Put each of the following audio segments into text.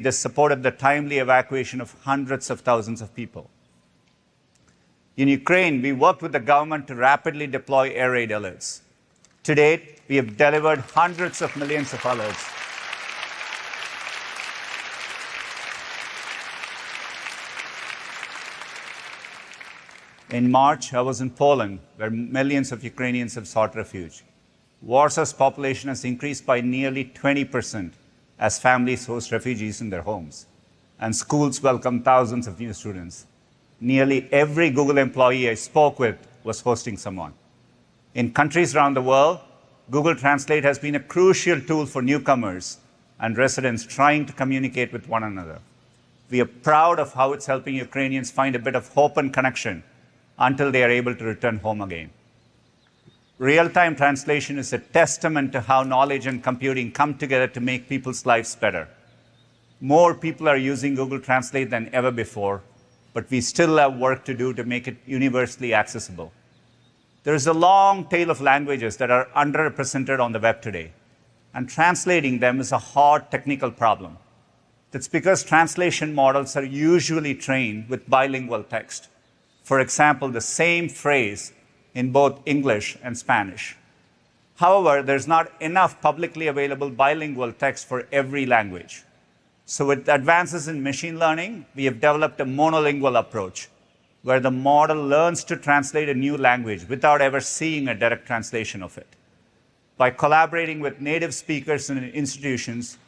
This supported the timely evacuation of hundreds of thousands of people. In Ukraine, we worked with the government to rapidly deploy air raid alerts. To date, we have delivered hundreds of millions of alerts. In March, I was in Poland, where millions of Ukrainians have sought refuge. Warsaw's population has increased by nearly 20% as families host refugees in their homes, and schools welcome thousands of new students. Nearly every Google employee I spoke with was hosting someone. In countries around the world, Google Translate has been a crucial tool for newcomers and residents trying to communicate with one another. We are proud of how it's helping Ukrainians find a bit of hope and connection until they are able to return home again. Real-time translation is a testament to how knowledge and computing come together to make people's lives better. More people are using Google Translate than ever before, but we still have work to do to make it universally accessible. There is a long tail of languages that are underrepresented on the web today, and translating them is a hard technical problem. That's because translation models are usually trained with bilingual text. For example, the same phrase in both English and Spanish. However, there's not enough publicly available bilingual text for every language. So with advances in machine learning, we have developed a monolingual approach, where the model learns to translate a new language without ever seeing a direct translation of it. By collaborating with native speakers and institutions,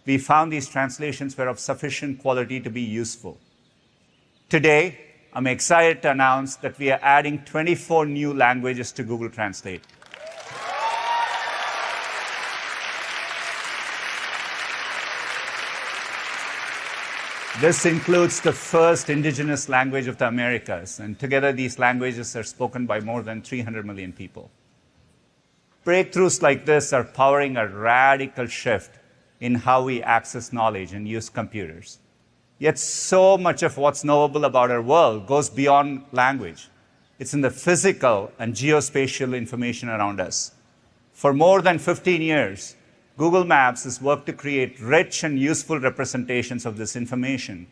we found these translations were of sufficient quality to be useful. Today, I'm excited to announce that we are adding 24 new languages to Google Translate. This includes the first indigenous language of the Americas, and together these languages are spoken by more than 300 million people. Breakthroughs like this are powering a radical shift in how we access knowledge and use computers. Yet so much of what's knowable about our world goes beyond language. It's in the physical and geospatial information around us. For more than 15 years, Google Maps has worked to create rich and useful representations of this information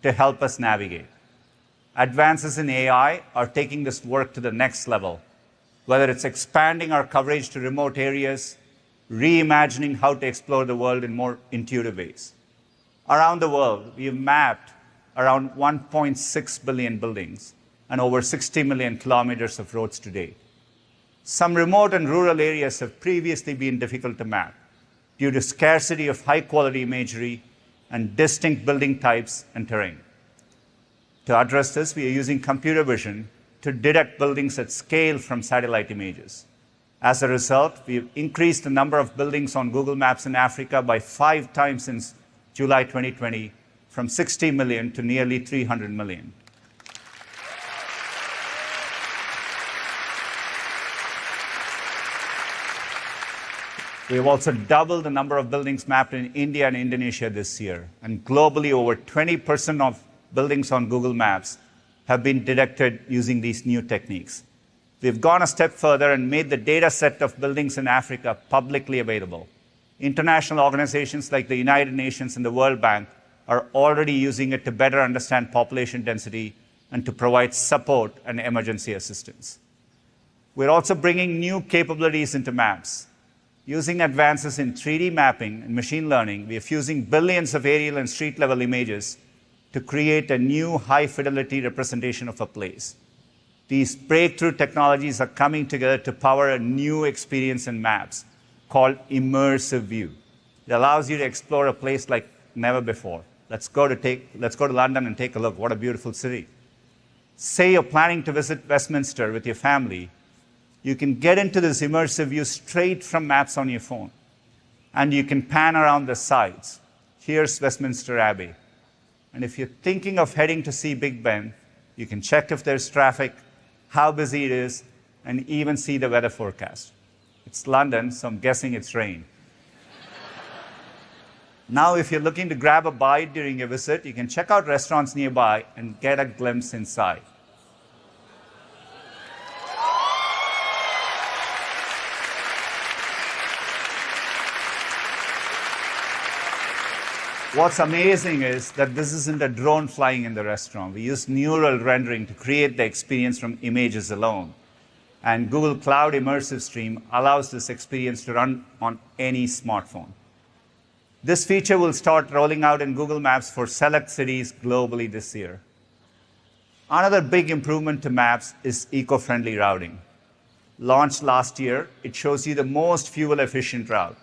to help us navigate. Advances in AI are taking this work to the next level, whether it's expanding our coverage to remote areas, reimagining how to explore the world in more intuitive ways. Around the world, we have mapped around 1.6 billion buildings and over 60 million kilometers of roads to date. Some remote and rural areas have previously been difficult to map due to scarcity of high-quality imagery and distinct building types and terrain. To address this, we are using computer vision to detect buildings at scale from satellite images. As a result, we've increased the number of buildings on Google Maps in Africa by 5 times since July 2020, from 60 million to nearly 300 million. We have also doubled the number of buildings mapped in India and Indonesia this year, and globally over 20% of buildings on Google Maps have been detected using these new techniques. We've gone a step further and made the data set of buildings in Africa publicly available. International organizations like the United Nations and the World Bank are already using it to better understand population density and to provide support and emergency assistance. We're also bringing new capabilities into maps. Using advances in 3D mapping and machine learning, we are fusing billions of aerial and street-level images to create a new high-fidelity representation of a place. These breakthrough technologies are coming together to power a new experience in maps called immersive view. It allows you to explore a place like never before. Let's go to London and take a look. What a beautiful city. Say you're planning to visit Westminster with your family. You can get into this immersive view straight from maps on your phone. And you can pan around the sides. Here's Westminster Abbey. And if you're thinking of heading to see Big Ben, you can check if there's traffic, how busy it is, and even see the weather forecast. It's London, so I'm guessing it's rain. Now, if you're looking to grab a bite during your visit, you can check out restaurants nearby and get a glimpse inside. What's amazing is that this isn't a drone flying in the restaurant. We use neural rendering to create the experience from images alone. And Google Cloud Immersive Stream allows this experience to run on any smartphone. This feature will start rolling out in Google Maps for select cities globally this year. Another big improvement to Maps is eco-friendly routing. Launched last year, it shows you the most fuel-efficient route,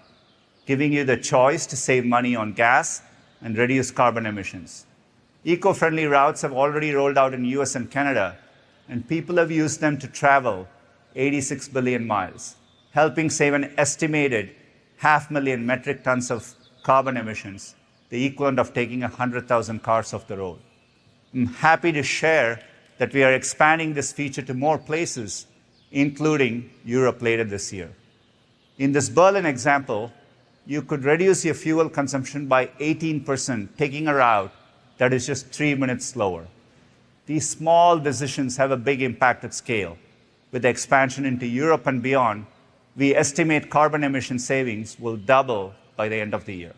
giving you the choice to save money on gas and reduce carbon emissions. Eco-friendly routes have already rolled out in US and Canada, and people have used them to travel 86 billion miles, helping save an estimated 500,000 metric tons of carbon emissions, the equivalent of taking 100,000 cars off the road. I'm happy to share that we are expanding this feature to more places, including Europe later this year. In this Berlin example, you could reduce your fuel consumption by 18%, taking a route that is just 3 minutes slower. These small decisions have a big impact at scale. With the expansion into Europe and beyond, we estimate carbon emission savings will double by the end of the year.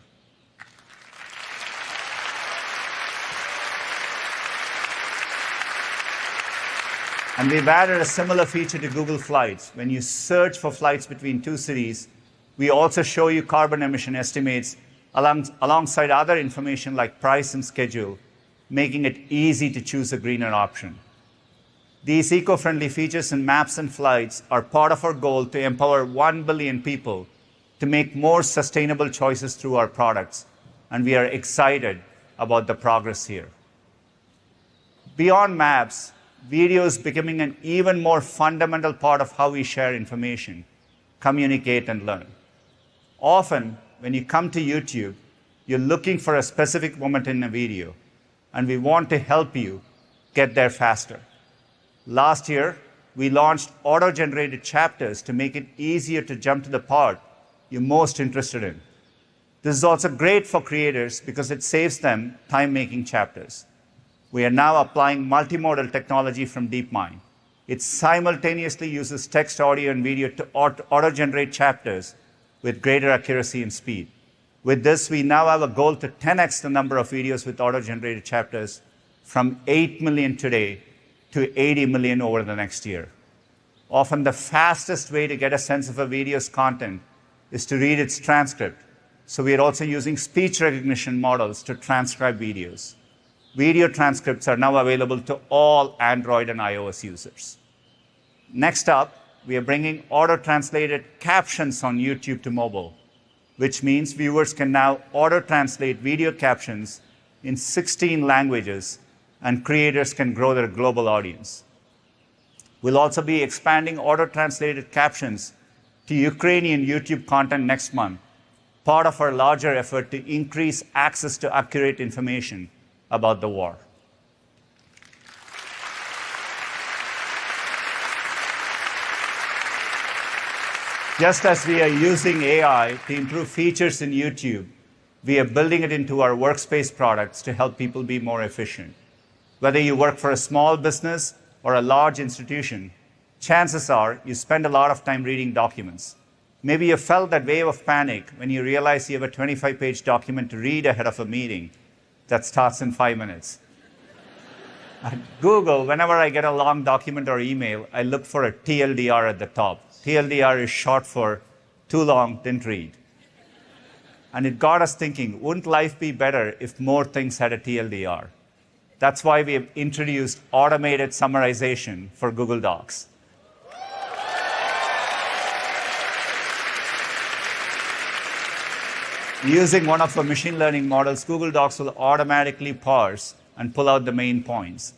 And we've added a similar feature to Google Flights. When you search for flights between two cities, we also show you carbon emission estimates alongside other information like price and schedule, making it easy to choose a greener option. These eco-friendly features in Maps and Flights are part of our goal to empower 1 billion people to make more sustainable choices through our products, and we are excited about the progress here. Beyond Maps, video is becoming an even more fundamental part of how we share information, communicate, and learn. Often, when you come to YouTube, you're looking for a specific moment in a video, and we want to help you get there faster. Last year, we launched auto-generated chapters to make it easier to jump to the part you're most interested in. This is also great for creators because it saves them time making chapters. We are now applying multimodal technology from DeepMind. It simultaneously uses text, audio, and video to auto-generate chapters with greater accuracy and speed. With this, we now have a goal to 10x the number of videos with auto-generated chapters from 8 million today to 80 million over the next year. Often the fastest way to get a sense of a video's content is to read its transcript. So we are also using speech recognition models to transcribe videos. Video transcripts are now available to all Android and iOS users. Next up, we are bringing auto-translated captions on YouTube to mobile, which means viewers can now auto-translate video captions in 16 languages, and creators can grow their global audience. We'll also be expanding auto-translated captions to Ukrainian YouTube content next month, part of our larger effort to increase access to accurate information about the war. Just as we are using AI to improve features in YouTube, we are building it into our workspace products to help people be more efficient. Whether you work for a small business or a large institution, chances are you spend a lot of time reading documents. Maybe you felt that wave of panic when you realize you have a 25-page document to read ahead of a meeting that starts in 5 minutes. At Google, whenever I get a long document or email, I look for a TLDR at the top. TLDR is short for too long, didn't read. And it got us thinking, wouldn't life be better if more things had a TLDR? That's why we have introduced automated summarization for Google Docs. Using one of our machine learning models, Google Docs will automatically parse and pull out the main points.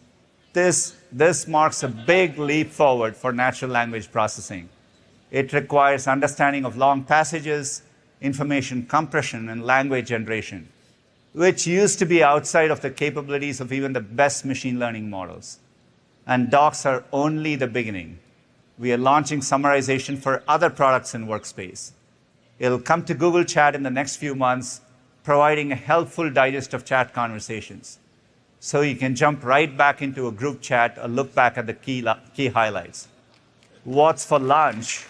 This marks a big leap forward for natural language processing. It requires understanding of long passages, information compression, and language generation, which used to be outside of the capabilities of even the best machine learning models. And docs are only the beginning. We are launching summarization for other products in Workspace. It'll come to Google Chat in the next few months, providing a helpful digest of chat conversations. So you can jump right back into a group chat or look back at the key highlights. What's for lunch?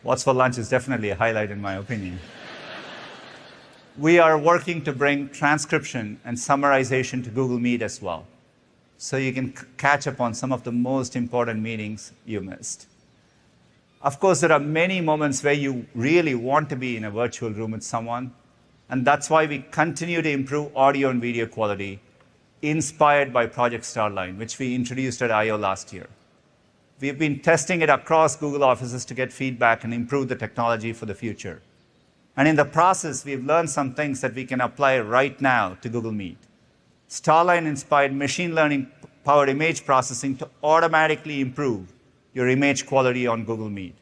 What's for lunch is definitely a highlight in my opinion. We are working to bring transcription and summarization to Google Meet as well, so you can catch up on some of the most important meetings you missed. Of course, there are many moments where you really want to be in a virtual room with someone, and that's why we continue to improve audio and video quality, inspired by Project Starline, which we introduced at I/O last year. We've been testing it across Google offices to get feedback and improve the technology for the future. And in the process, we've learned some things that we can apply right now to Google Meet. Starline inspired machine learning-powered image processing to automatically improve your image quality on Google Meet.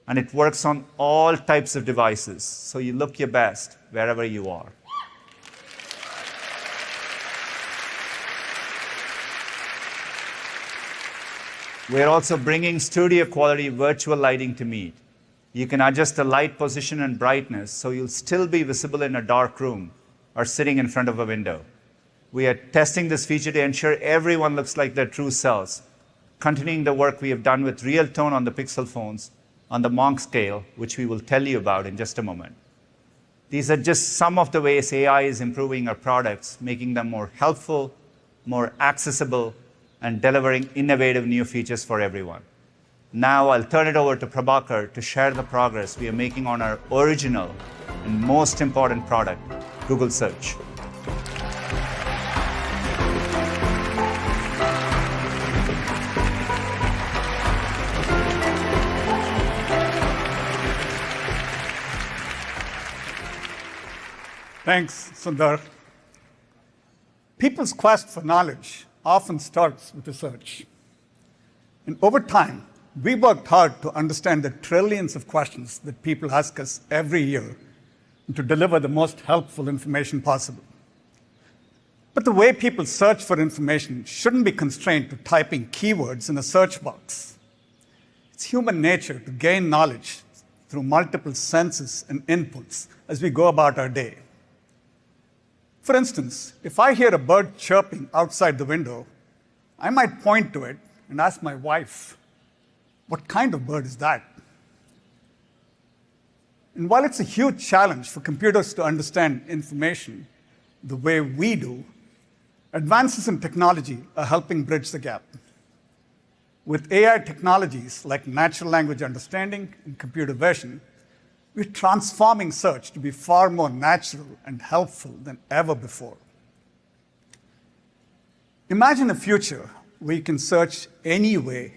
And it works on all types of devices, so you look your best wherever you are. We're also bringing studio-quality virtual lighting to Meet. You can adjust the light position and brightness so you'll still be visible in a dark room or sitting in front of a window. We are testing this feature to ensure everyone looks like their true selves, continuing the work we have done with real tone on the Pixel phones on the Monk scale, which we will tell you about in just a moment. These are just some of the ways AI is improving our products, making them more helpful, more accessible, and delivering innovative new features for everyone. Now I'll turn it over to Prabhakar to share the progress we are making on our original and most important product, Google Search. Thanks, Sundar. People's quest for knowledge often starts with research. And over time, we worked hard to understand the trillions of questions that people ask us every year and to deliver the most helpful information possible. But the way people search for information shouldn't be constrained to typing keywords in a search box. It's human nature to gain knowledge through multiple senses and inputs as we go about our day. For instance, if I hear a bird chirping outside the window, I might point to it and ask my wife, what kind of bird is that? And while it's a huge challenge for computers to understand information the way we do, advances in technology are helping bridge the gap. With AI technologies like natural language understanding and computer vision, we're transforming search to be far more natural and helpful than ever before. Imagine a future where you can search any way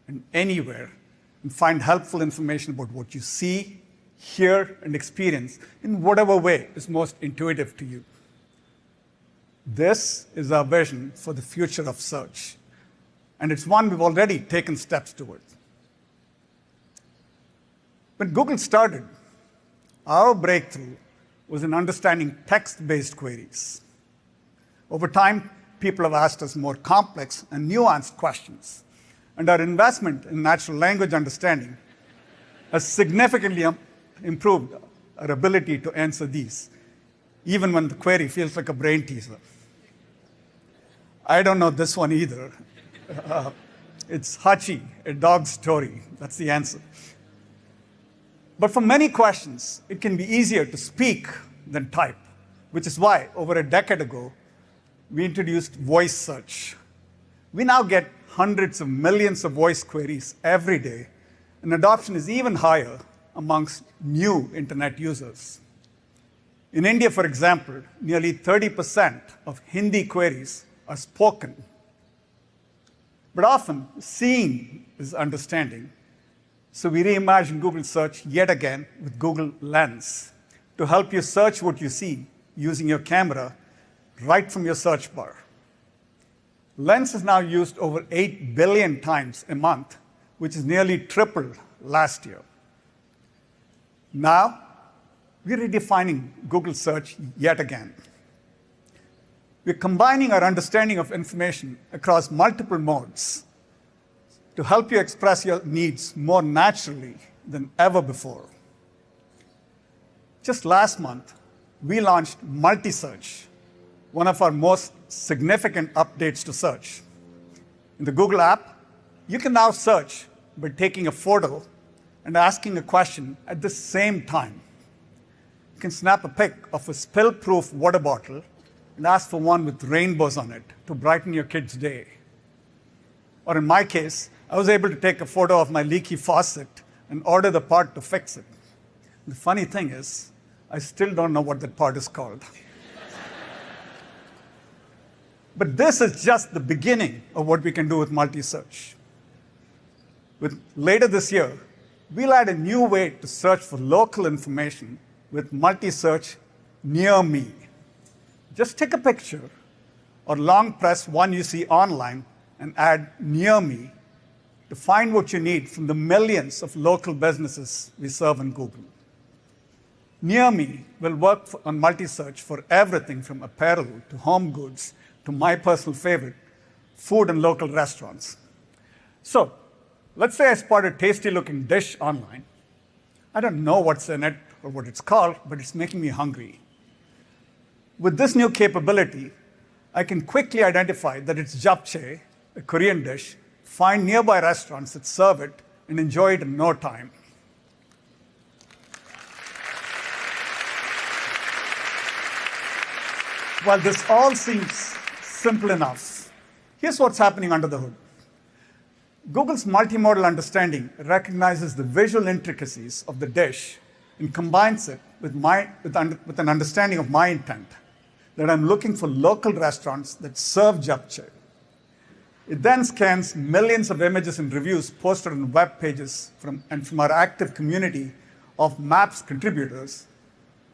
and anywhere and find helpful information about what you see, hear, and experience in whatever way is most intuitive to you. This is our vision for the future of search, and it's one we've already taken steps towards. When Google started, our breakthrough was in understanding text-based queries. Over time, people have asked us more complex and nuanced questions, and our investment in natural language understanding has significantly improved our ability to answer these, even when the query feels like a brain teaser. I don't know this one either. It's Hachi, a dog story. That's the answer. But for many questions, it can be easier to speak than type, which is why, over a decade ago, we introduced voice search. We now get hundreds of millions of voice queries every day, and adoption is even higher amongst new internet users. In India, for example, nearly 30% of Hindi queries are spoken. But often, seeing is understanding. So we reimagined Google Search yet again with Google Lens to help you search what you see using your camera right from your search bar. Lens is now used over 8 billion times a month, which is nearly triple last year. Now, we're redefining Google Search yet again. We're combining our understanding of information across multiple modes to help you express your needs more naturally than ever before. Just last month, we launched multi-search, one of our most significant updates to search. In the Google app, you can now search by taking a photo and asking a question at the same time. You can snap a pic of a spill-proof water bottle and ask for one with rainbows on it to brighten your kid's day. Or in my case, I was able to take a photo of my leaky faucet and order the part to fix it. The funny thing is, I still don't know what that part is called. But this is just the beginning of what we can do with multi-search. Later this year, we'll add a new way to search for local information with multi-search near me. Just take a picture or long press one you see online and add near me to find what you need from the millions of local businesses we serve in Google. Near me will work on multi-search for everything from apparel to home goods to my personal favorite, food and local restaurants. So, let's say I spot a tasty-looking dish online. I don't know what's in it or what it's called, but it's making me hungry. With this new capability, I can quickly identify that it's japchae, a Korean dish, find nearby restaurants that serve it, and enjoy it in no time. While this all seems simple enough, here's what's happening under the hood. Google's multimodal understanding recognizes the visual intricacies of the dish and combines it with an understanding of my intent, that I'm looking for local restaurants that serve japchae. It then scans millions of images and reviews posted on web pages from our active community of Maps contributors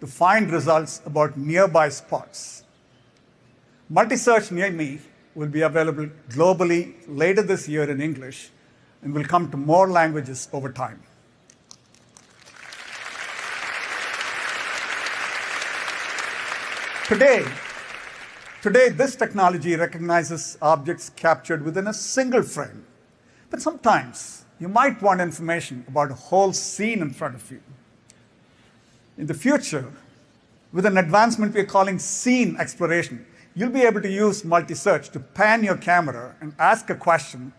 to find results about nearby spots. Multi-search near me will be available globally later this year in English and will come to more languages over time. Today, this technology recognizes objects captured within a single frame. But sometimes you might want information about a whole scene in front of you. In the future, with an advancement we're calling scene exploration, you'll be able to use multi-search to pan your camera and ask a question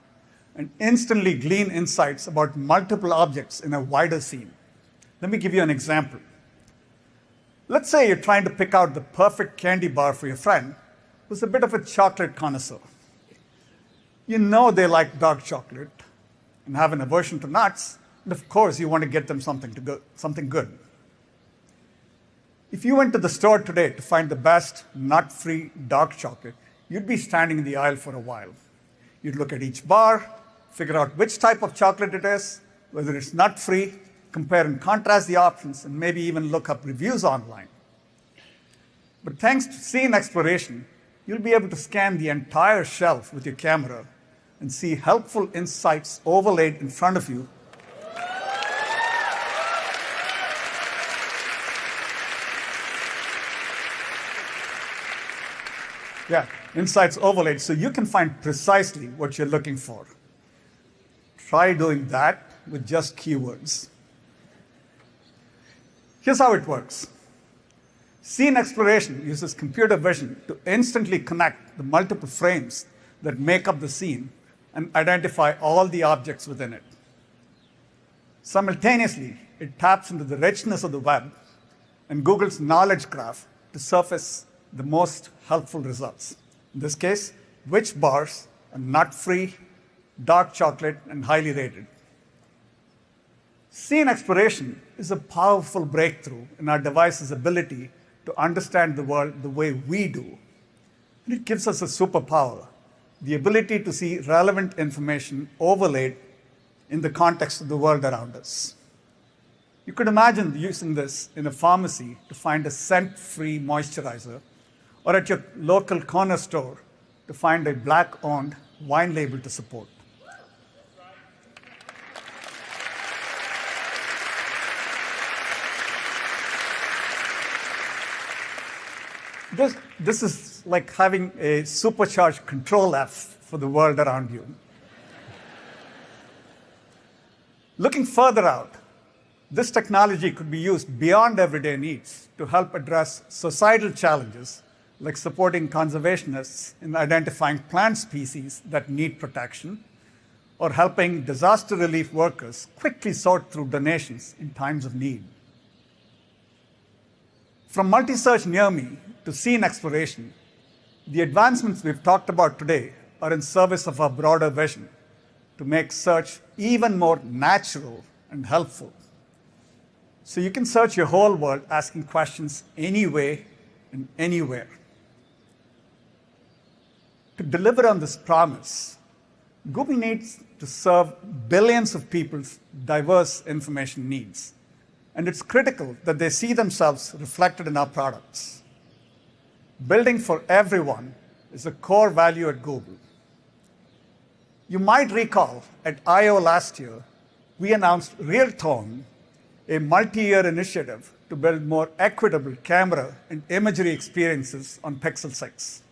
and instantly glean insights about multiple objects in a wider scene. Let me give you an example. Let's say you're trying to pick out the perfect candy bar for your friend who's a bit of a chocolate connoisseur. You know they like dark chocolate and have an aversion to nuts, and of course you want to get them something good. If you went to the store today to find the best nut-free dark chocolate, you'd be standing in the aisle for a while. You'd look at each bar, figure out which type of chocolate it is, whether it's nut-free, compare and contrast the options, and maybe even look up reviews online. But thanks to scene exploration, you'll be able to scan the entire shelf with your camera and see helpful insights overlaid in front of you. Yeah, insights overlaid so you can find precisely what you're looking for. Try doing that with just keywords. Here's how it works. Scene exploration uses computer vision to instantly connect the multiple frames that make up the scene and identify all the objects within it. Simultaneously, it taps into the richness of the web and Google's knowledge graph to surface the most helpful results. In this case, which bars are nut-free, dark chocolate, and highly rated. Scene exploration is a powerful breakthrough in our device's ability to understand the world the way we do. And it gives us a superpower, the ability to see relevant information overlaid in the context of the world around us. You could imagine using this in a pharmacy to find a scent-free moisturizer, or at your local corner store to find a Black-owned wine label to support. This is like having a supercharged Control F for the world around you. Looking further out, this technology could be used beyond everyday needs to help address societal challenges like supporting conservationists in identifying plant species that need protection, or helping disaster relief workers quickly sort through donations in times of need. From multi-search near me to scene exploration, the advancements we've talked about today are in service of our broader vision to make search even more natural and helpful. So you can search your whole world asking questions anyway and anywhere. To deliver on this promise, Google needs to serve billions of people's diverse information needs. And it's critical that they see themselves reflected in our products. Building for everyone is a core value at Google. You might recall at I/O last year, we announced RealTone, a multi-year initiative to build more equitable camera and imagery experiences on Pixel 6.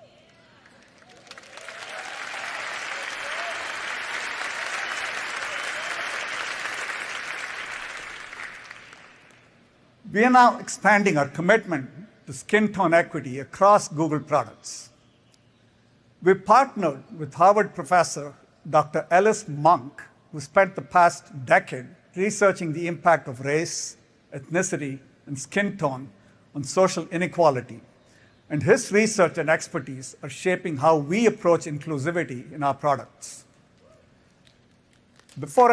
We are now expanding our commitment to skin tone equity across Google products. We partnered with Harvard professor Dr. Ellis Monk, who spent the past decade researching the impact of race, ethnicity, and skin tone on social inequality. And his research and expertise are shaping how we approach inclusivity in our products. Before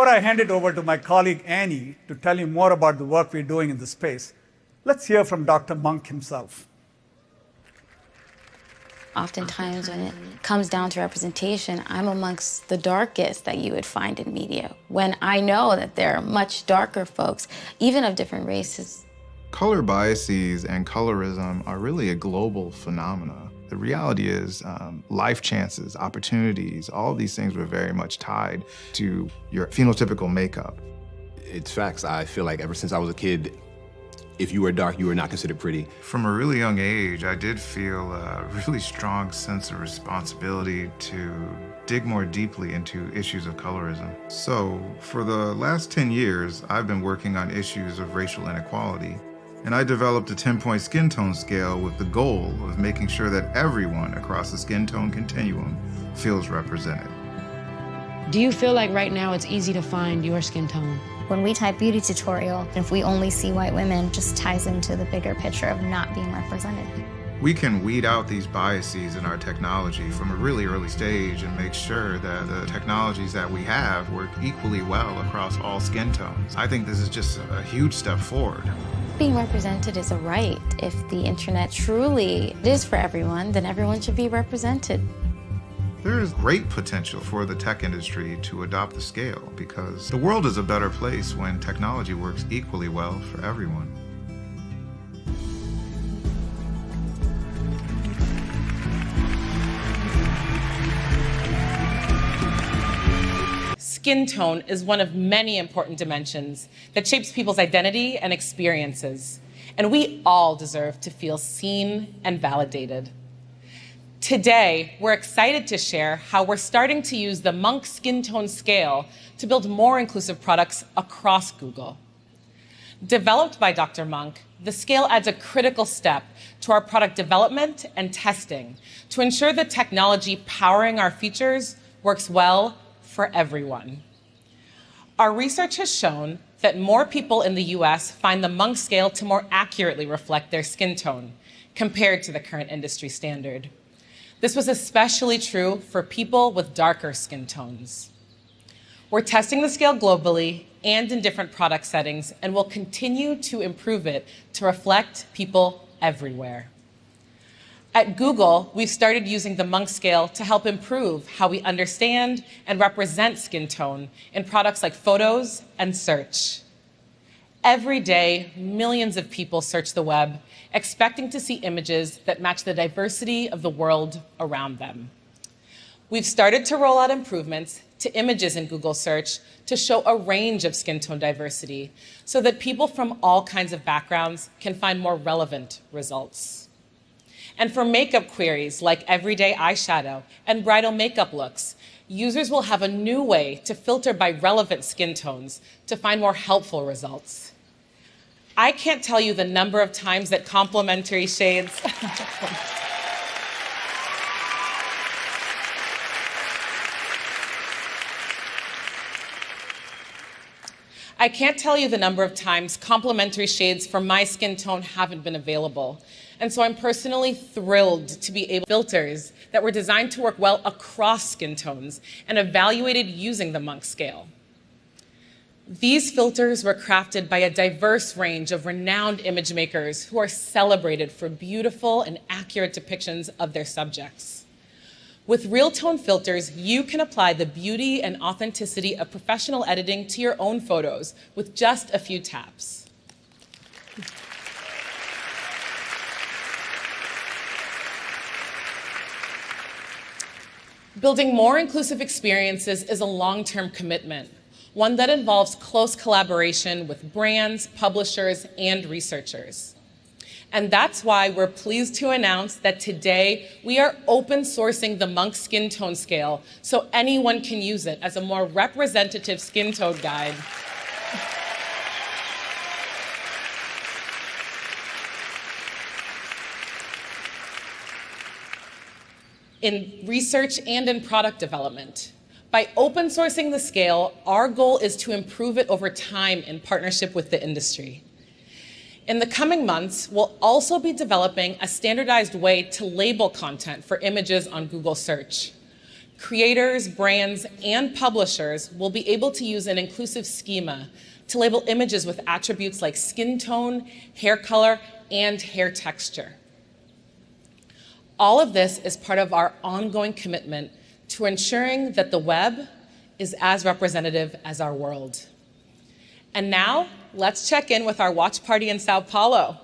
I hand it over to my colleague Annie to tell you more about the work we're doing in this space, let's hear from Dr. Monk himself. Oftentimes when it comes down to representation, I'm amongst the darkest that you would find in media, when I know that there are much darker folks, even of different races. Color biases and colorism are really a global phenomena. The reality is life chances, opportunities, all of these things were very much tied to your phenotypical makeup. It's facts. I feel like ever since I was a kid, if you were dark, you were not considered pretty. From a really young age, I did feel a really strong sense of responsibility to dig more deeply into issues of colorism. So for the last 10 years, I've been working on issues of racial inequality. And I developed a 10-point skin tone scale with the goal of making sure that everyone across the skin tone continuum feels represented. Do you feel like right now it's easy to find your skin tone? When we type beauty tutorial, if we only see white women, just ties into the bigger picture of not being represented. We can weed out these biases in our technology from a really early stage and make sure that the technologies that we have work equally well across all skin tones. I think this is just a huge step forward. Being represented is a right. If the internet truly is for everyone, then everyone should be represented. There is great potential for the tech industry to adopt the scale because the world is a better place when technology works equally well for everyone. Skin tone is one of many important dimensions that shapes people's identity and experiences, and we all deserve to feel seen and validated. Today, we're excited to share how we're starting to use the Monk Skin Tone Scale to build more inclusive products across Google. Developed by Dr. Monk, the scale adds a critical step to our product development and testing to ensure the technology powering our features works well for everyone. Our research has shown that more people in the US find the Monk scale to more accurately reflect their skin tone compared to the current industry standard. This was especially true for people with darker skin tones. We're testing the scale globally and in different product settings, and will continue to improve it to reflect people everywhere. At Google, we've started using the Monk scale to help improve how we understand and represent skin tone in products like photos and search. Every day, millions of people search the web, expecting to see images that match the diversity of the world around them. We've started to roll out improvements to images in Google search to show a range of skin tone diversity so that people from all kinds of backgrounds can find more relevant results. And for makeup queries like everyday eyeshadow and bridal makeup looks, users will have a new way to filter by relevant skin tones to find more helpful results. I can't tell you the number of times that complementary shades I can't tell you the number of times complementary shades for my skin tone haven't been available. And so I'm personally thrilled to be able to filters that were designed to work well across skin tones and evaluated using the Monk scale. These filters were crafted by a diverse range of renowned image makers who are celebrated for beautiful and accurate depictions of their subjects. With real tone filters, you can apply the beauty and authenticity of professional editing to your own photos with just a few taps. Building more inclusive experiences is a long-term commitment, one that involves close collaboration with brands, publishers, and researchers. And that's why we're pleased to announce that today we are open sourcing the Monk Skin Tone Scale so anyone can use it as a more representative skin tone guide. In research and in product development. By open sourcing the scale, our goal is to improve it over time in partnership with the industry. In the coming months, we'll also be developing a standardized way to label content for images on Google Search. Creators, brands, and publishers will be able to use an inclusive schema to label images with attributes like skin tone, hair color, and hair texture. All of this is part of our ongoing commitment to ensuring that the web is as representative as our world. And now, let's check in with our watch party in Sao Paulo.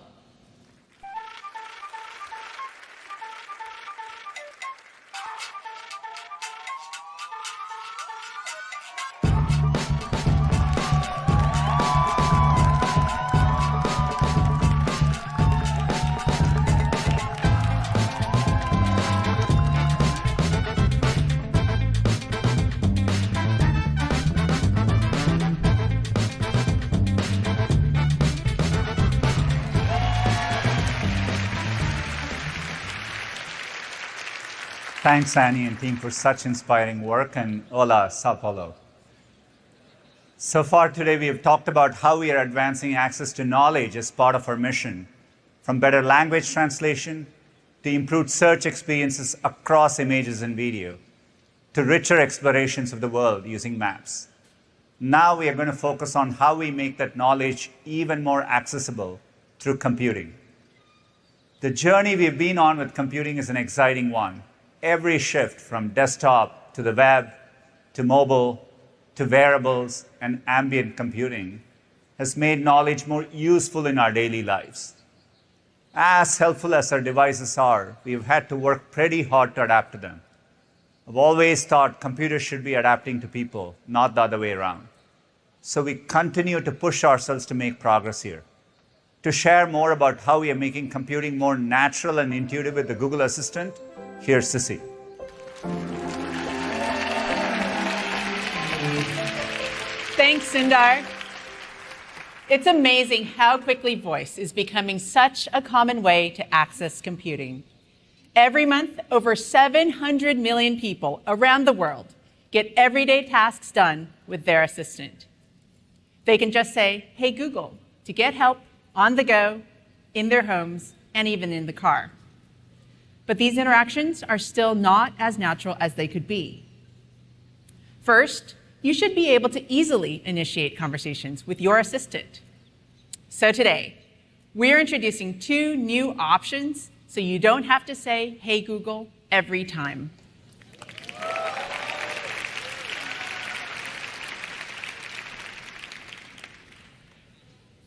Thanks, Annie and team, for such inspiring work, and hola, Sao Paulo. So far today, we have talked about how we are advancing access to knowledge as part of our mission, from better language translation to improved search experiences across images and video, to richer explorations of the world using maps. Now we are going to focus on how we make that knowledge even more accessible through computing. The journey we've been on with computing is an exciting one. Every shift from desktop to the web, to mobile, to wearables and ambient computing has made knowledge more useful in our daily lives. As helpful as our devices are, we've had to work pretty hard to adapt to them. I've always thought computers should be adapting to people, not the other way around. So we continue to push ourselves to make progress here. To share more about how we are making computing more natural and intuitive with the Google Assistant, here's Sissy. Thanks, Sundar. It's amazing how quickly voice is becoming such a common way to access computing. Every month, over 700 million people around the world get everyday tasks done with their assistant. They can just say, "Hey Google," to get help on the go, in their homes, and even in the car. But these interactions are still not as natural as they could be. First, you should be able to easily initiate conversations with your assistant. So today, we're introducing 2 new options so you don't have to say, "Hey Google," every time.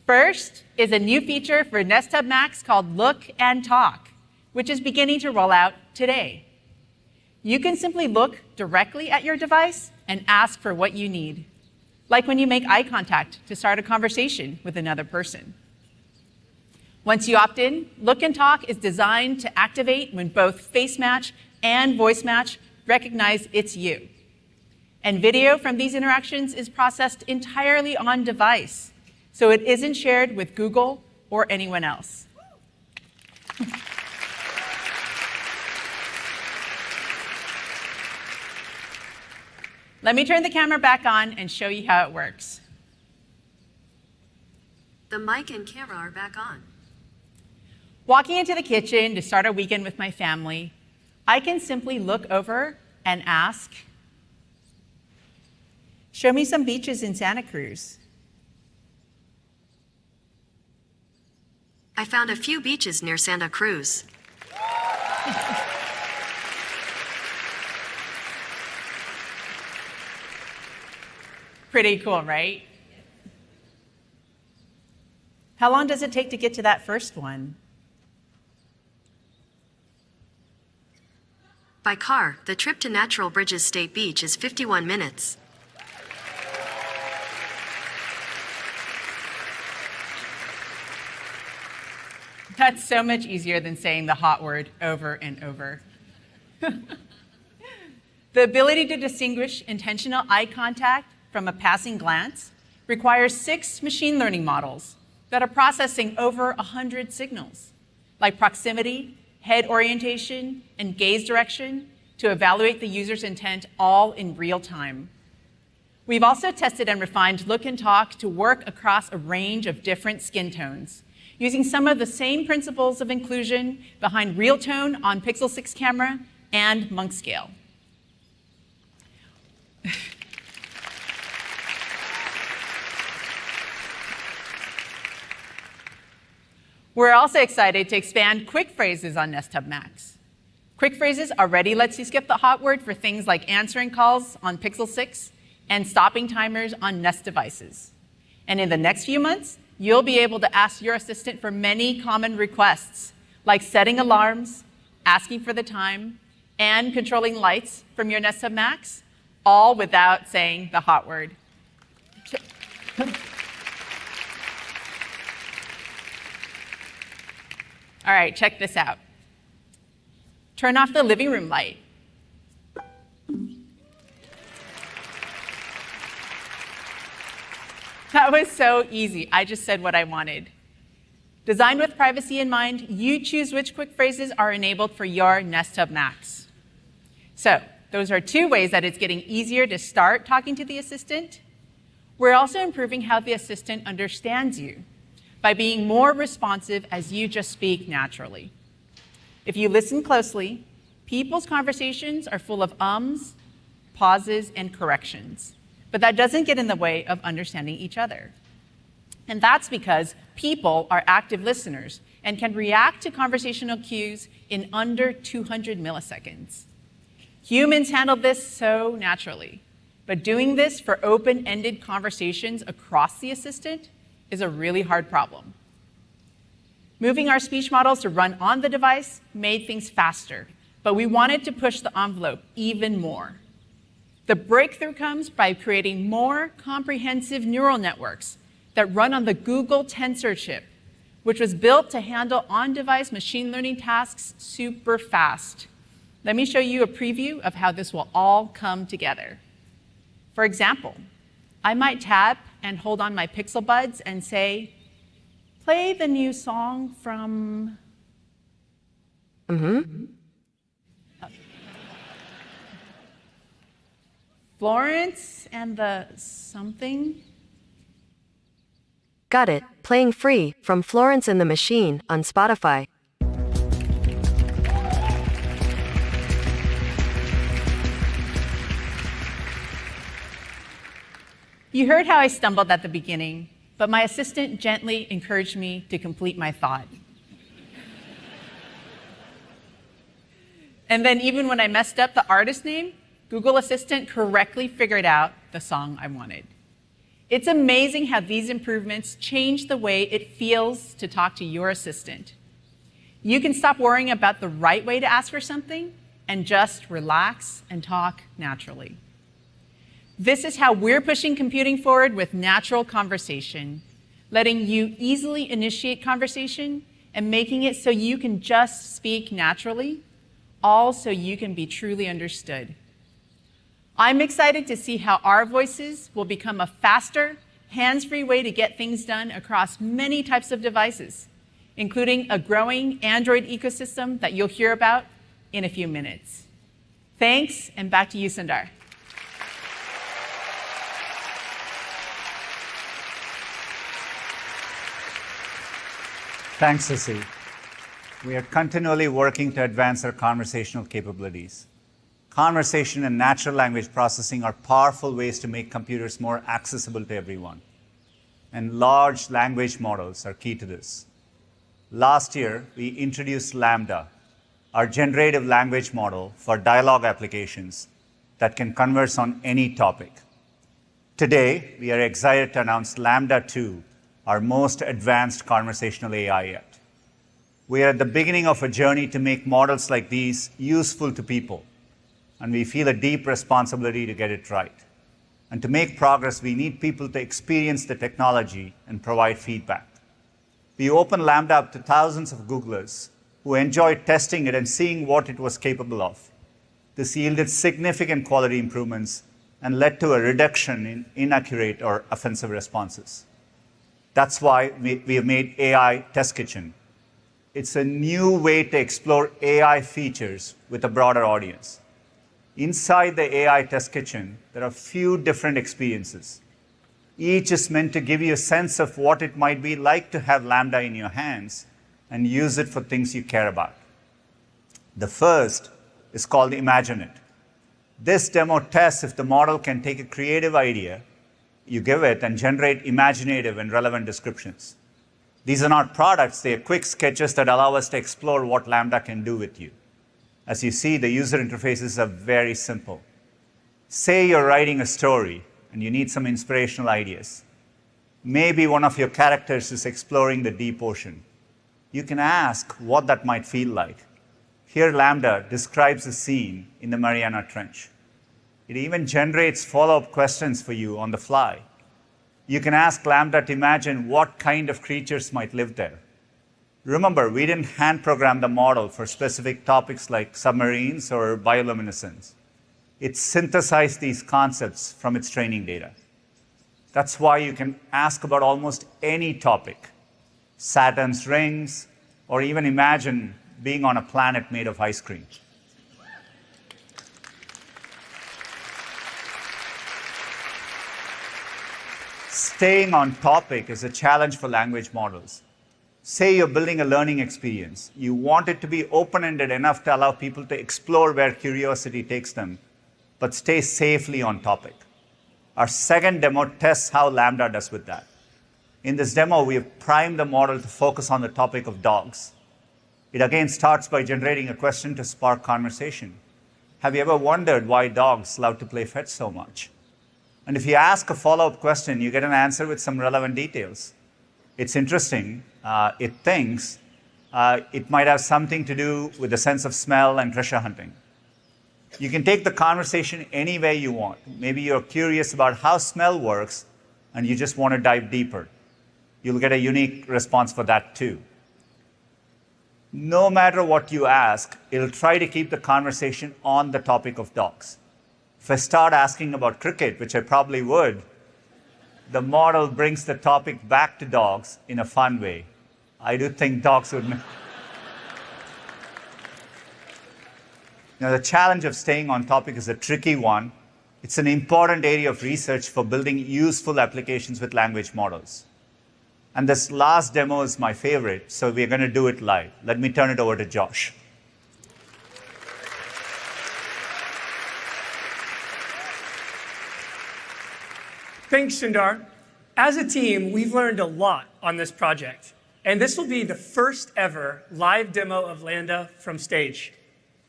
First is a new feature for Nest Hub Max called Look and Talk, which is beginning to roll out today. You can simply look directly at your device and ask for what you need, like when you make eye contact to start a conversation with another person. Once you opt in, Look and Talk is designed to activate when both face match and voice match recognize it's you. And video from these interactions is processed entirely on device, so it isn't shared with Google or anyone else. Let me turn the camera back on and show you how it works. The mic and camera are back on. Walking into the kitchen to start our weekend with my family, I can simply look over and ask, show me some beaches in Santa Cruz. I found a few beaches near Santa Cruz. Pretty cool, right? How long does it take to get to that first one? By car, the trip to Natural Bridges State Beach is 51 minutes. That's so much easier than saying the hot word over and over. The ability to distinguish intentional eye contact from a passing glance requires 6 machine learning models that are processing over 100 signals, like proximity, head orientation, and gaze direction, to evaluate the user's intent all in real time. We've also tested and refined Look and Talk to work across a range of different skin tones, using some of the same principles of inclusion behind real tone on Pixel 6 camera and monk scale. We're also excited to expand quick phrases on Nest Hub Max. Quick phrases already lets you skip the hot word for things like answering calls on Pixel 6 and stopping timers on Nest devices. And in the next few months, you'll be able to ask your assistant for many common requests, like setting alarms, asking for the time, and controlling lights from your Nest Hub Max, all without saying the hot word. All right, check this out. Turn off the living room light. That was so easy. I just said what I wanted. Designed with privacy in mind, you choose which quick phrases are enabled for your Nest Hub Max. So those are 2 ways that it's getting easier to start talking to the assistant. We're also improving how the assistant understands you by being more responsive as you just speak naturally. If you listen closely, people's conversations are full of ums, pauses, and corrections. But that doesn't get in the way of understanding each other. And that's because people are active listeners and can react to conversational cues in under 200 milliseconds. Humans handle this so naturally, but doing this for open-ended conversations across the assistant is a really hard problem. Moving our speech models to run on the device made things faster, but we wanted to push the envelope even more. The breakthrough comes by creating more comprehensive neural networks that run on the Google Tensor chip, which was built to handle on-device machine learning tasks super fast. Let me show you a preview of how this will all come together. For example, I might tap and hold on my Pixel Buds and say, play the new song from... Florence and the something? Got it. Playing free from Florence and the Machine on Spotify. You heard how I stumbled at the beginning, but my assistant gently encouraged me to complete my thought. And then even when I messed up the artist name, Google Assistant correctly figured out the song I wanted. It's amazing how these improvements change the way it feels to talk to your assistant. You can stop worrying about the right way to ask for something and just relax and talk naturally. This is how we're pushing computing forward with natural conversation, letting you easily initiate conversation and making it so you can just speak naturally, all so you can be truly understood. I'm excited to see how our voices will become a faster, hands-free way to get things done across many types of devices, including a growing Android ecosystem that you'll hear about in a few minutes. Thanks, and back to you, Sundar. Thanks, Sissy. We are continually working to advance our conversational capabilities. Conversation and natural language processing are powerful ways to make computers more accessible to everyone. And large language models are key to this. Last year, we introduced Lambda, our generative language model for dialogue applications that can converse on any topic. Today, we are excited to announce Lambda 2, our most advanced conversational AI yet. We are at the beginning of a journey to make models like these useful to people, and we feel a deep responsibility to get it right. And to make progress, we need people to experience the technology and provide feedback. We opened Lambda up to thousands of Googlers who enjoyed testing it and seeing what it was capable of. This yielded significant quality improvements and led to a reduction in inaccurate or offensive responses. That's why we have made AI Test Kitchen. It's a new way to explore AI features with a broader audience. Inside the AI Test Kitchen, there are a few different experiences. Each is meant to give you a sense of what it might be like to have Lambda in your hands and use it for things you care about. The first is called Imagine It. This demo tests if the model can take a creative idea you give it and generate imaginative and relevant descriptions. These are not products, they are quick sketches that allow us to explore what Lambda can do with you. As you see, the user interfaces are very simple. Say you're writing a story and you need some inspirational ideas. Maybe one of your characters is exploring the deep ocean. You can ask what that might feel like. Here, Lambda describes a scene in the Mariana Trench. It even generates follow-up questions for you on the fly. You can ask Lambda to imagine what kind of creatures might live there. Remember, we didn't hand-program the model for specific topics like submarines or bioluminescence. It synthesized these concepts from its training data. That's why you can ask about almost any topic, Saturn's rings, or even imagine being on a planet made of ice cream. Staying on topic is a challenge for language models. Say you're building a learning experience. You want it to be open-ended enough to allow people to explore where curiosity takes them, but stay safely on topic. Our second demo tests how Lambda does with that. In this demo, we have primed the model to focus on the topic of dogs. It again starts by generating a question to spark conversation. Have you ever wondered why dogs love to play fetch so much? And if you ask a follow-up question, you get an answer with some relevant details. It's interesting. It thinks it might have something to do with the sense of smell and treasure hunting. You can take the conversation any way you want. Maybe you're curious about how smell works and you just want to dive deeper. You'll get a unique response for that too. No matter what you ask, it'll try to keep the conversation on the topic of dogs. If I start asking about cricket, which I probably would, the model brings the topic back to dogs in a fun way. I do think dogs would. Now, the challenge of staying on topic is a tricky one. It's an important area of research for building useful applications with language models. And this last demo is my favorite, so we're going to do it live. Let me turn it over to Josh. Thanks, Sundar. As a team, we've learned a lot on this project, and this will be the first ever live demo of Lambda from stage.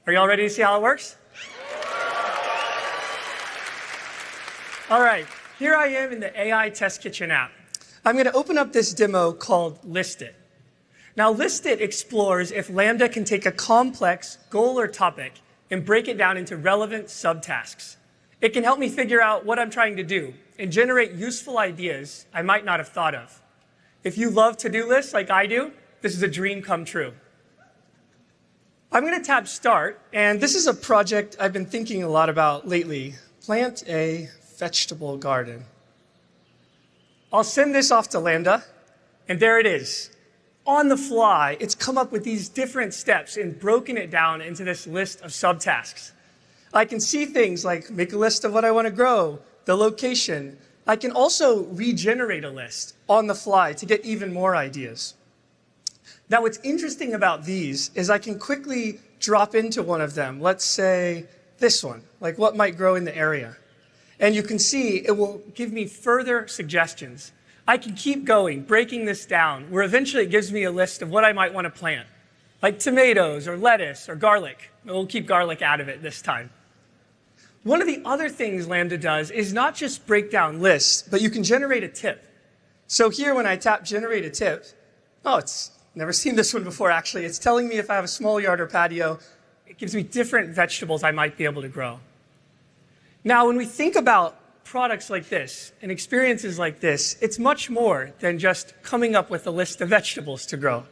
Are y'all ready to see how it works? All right, here I am in the AI Test Kitchen app. I'm going to open up this demo called List It. Now, List It explores if Lambda can take a complex goal or topic and break it down into relevant subtasks. It can help me figure out what I'm trying to do and generate useful ideas I might not have thought of. If you love to-do lists like I do, this is a dream come true. I'm going to tap Start, and this is a project I've been thinking a lot about lately. Plant a vegetable garden. I'll send this off to Lambda, and there it is. On the fly, it's come up with these different steps and broken it down into this list of subtasks. I can see things like make a list of what I want to grow, the location. I can also regenerate a list on the fly to get even more ideas. Now, what's interesting about these is I can quickly drop into one of them. Let's say this one, like what might grow in the area. And you can see it will give me further suggestions. I can keep going, breaking this down, where eventually it gives me a list of what I might want to plant, like tomatoes or lettuce or garlic. We'll keep garlic out of it this time. One of the other things Lambda does is not just break down lists, but you can generate a tip. So here, when I tap generate a tip, it's never seen this one before, actually. It's telling me if I have a small yard or patio. It gives me different vegetables I might be able to grow. Now, when we think about products like this and experiences like this, it's much more than just coming up with a list of vegetables to grow.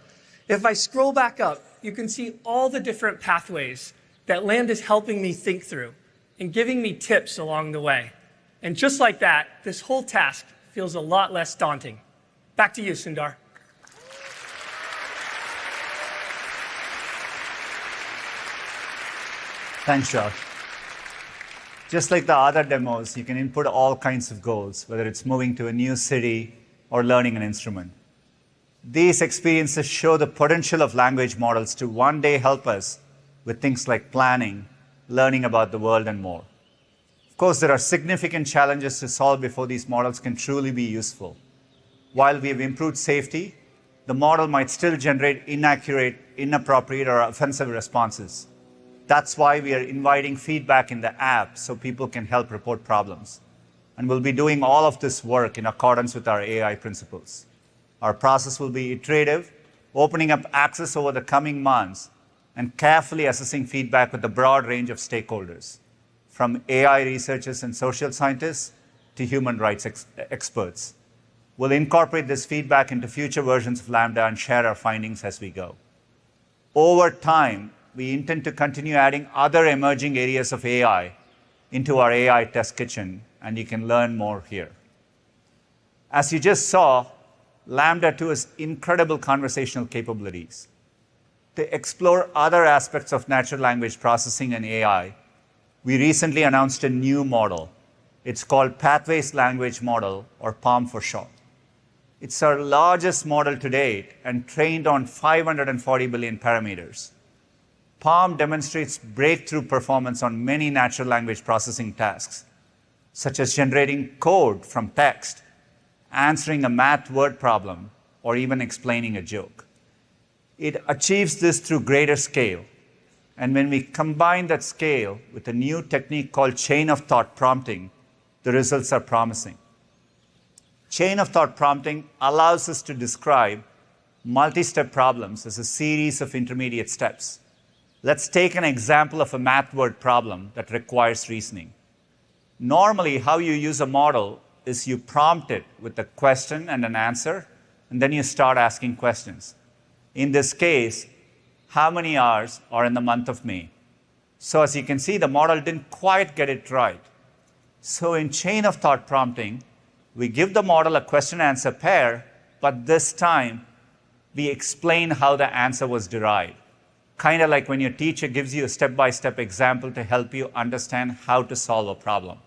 If I scroll back up, you can see all the different pathways that Lambda is helping me think through and giving me tips along the way. And just like that, this whole task feels a lot less daunting. Back to you, Sundar. Thanks, Josh. Just like the other demos, you can input all kinds of goals, whether it's moving to a new city or learning an instrument. These experiences show the potential of language models to one day help us with things like planning, learning about the world, and more. Of course, there are significant challenges to solve before these models can truly be useful. While we have improved safety, the model might still generate inaccurate, inappropriate, or offensive responses. That's why we are inviting feedback in the app so people can help report problems. And we'll be doing all of this work in accordance with our AI principles. Our process will be iterative, opening up access over the coming months, and carefully assessing feedback with a broad range of stakeholders, from AI researchers and social scientists to human rights experts. We'll incorporate this feedback into future versions of Lambda and share our findings as we go. Over time, we intend to continue adding other emerging areas of AI into our AI test kitchen, and you can learn more here. As you just saw, Lambda 2 has incredible conversational capabilities. To explore other aspects of natural language processing and AI, we recently announced a new model. It's called Pathways Language Model, or PaLM for short. It's our largest model to date and trained on 540 billion parameters. PaLM demonstrates breakthrough performance on many natural language processing tasks, such as generating code from text, answering a math word problem, or even explaining a joke. It achieves this through greater scale. And when we combine that scale with a new technique called chain of thought prompting, the results are promising. Chain of thought prompting allows us to describe multi-step problems as a series of intermediate steps. Let's take an example of a math word problem that requires reasoning. Normally, how you use a model is you prompt it with a question and an answer, and then you start asking questions. In this case, how many hours are in the month of May? So as you can see, the model didn't quite get it right. So in chain of thought prompting, we give the model a question-answer pair, but this time, we explain how the answer was derived. Kind of like when your teacher gives you a step-by-step example to help you understand how to solve a problem.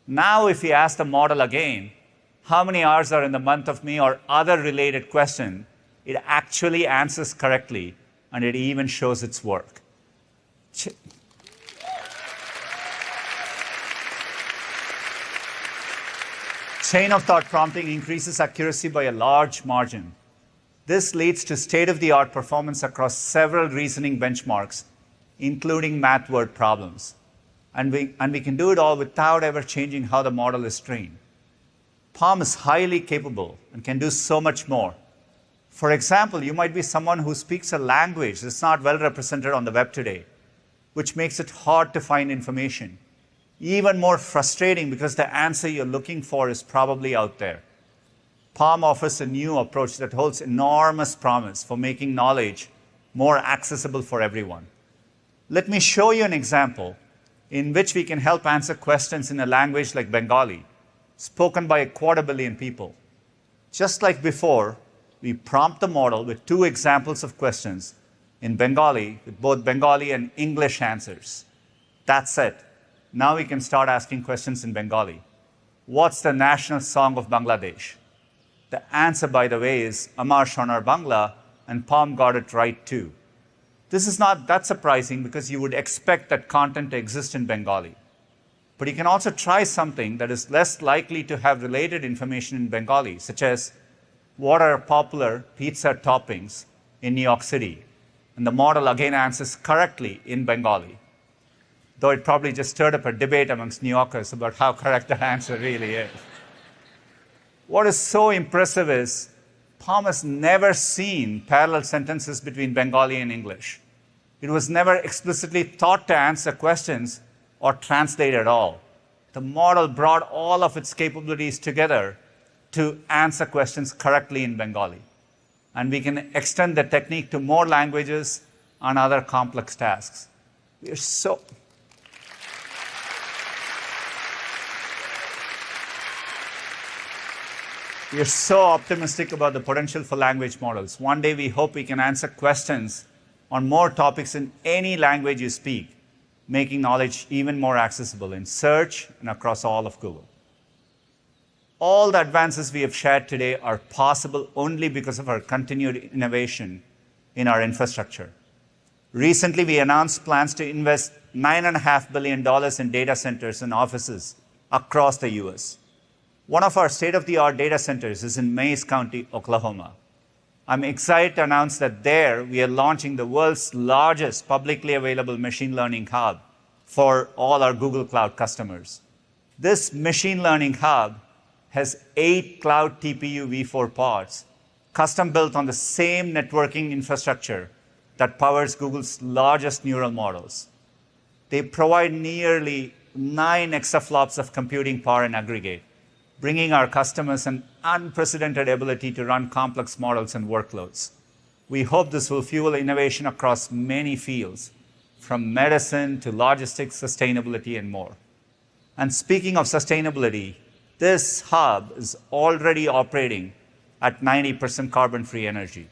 Now, if you ask the model again, how many hours are in the month of May, or other related question, it actually answers correctly, and it even shows its work. Chain of thought prompting increases accuracy by a large margin. This leads to state-of-the-art performance across several reasoning benchmarks, including math word problems. And we can do it all without ever changing how the model is trained. PaLM is highly capable and can do so much more. For example, you might be someone who speaks a language that's not well represented on the web today, which makes it hard to find information. Even more frustrating because the answer you're looking for is probably out there. PaLM offers a new approach that holds enormous promise for making knowledge more accessible for everyone. Let me show you an example in which we can help answer questions in a language like Bengali, spoken by 250 million people. Just like before, we prompt the model with 2 examples of questions in Bengali with both Bengali and English answers. That's it. Now we can start asking questions in Bengali. What's the national song of Bangladesh? The answer, by the way, is Amar Shonar Bangla, and Palm got it right too. This is not that surprising because you would expect that content to exist in Bengali. But you can also try something that is less likely to have related information in Bengali, such as what are popular pizza toppings in New York City? And the model again answers correctly in Bengali, though it probably just stirred up a debate amongst New Yorkers about how correct the answer really is. What is so impressive is Palm has never seen parallel sentences between Bengali and English. It was never explicitly taught to answer questions or translate at all. The model brought all of its capabilities together to answer questions correctly in Bengali. And we can extend the technique to more languages and other complex tasks. We are so optimistic about the potential for language models. One day we hope we can answer questions on more topics in any language you speak, making knowledge even more accessible in search and across all of Google. All the advances we have shared today are possible only because of our continued innovation in our infrastructure. Recently, we announced plans to invest $9.5 billion in data centers and offices across the US. One of our state-of-the-art data centers is in Mayes County, Oklahoma. I'm excited to announce that there we are launching the world's largest publicly available machine learning hub for all our Google Cloud customers. This machine learning hub has 8 cloud TPU v4 pods, custom built on the same networking infrastructure that powers Google's largest neural models. They provide nearly 9 exaflops of computing power in aggregate, bringing our customers an unprecedented ability to run complex models and workloads. We hope this will fuel innovation across many fields, from medicine to logistics, sustainability, and more. And speaking of sustainability, this hub is already operating at 90% carbon-free energy.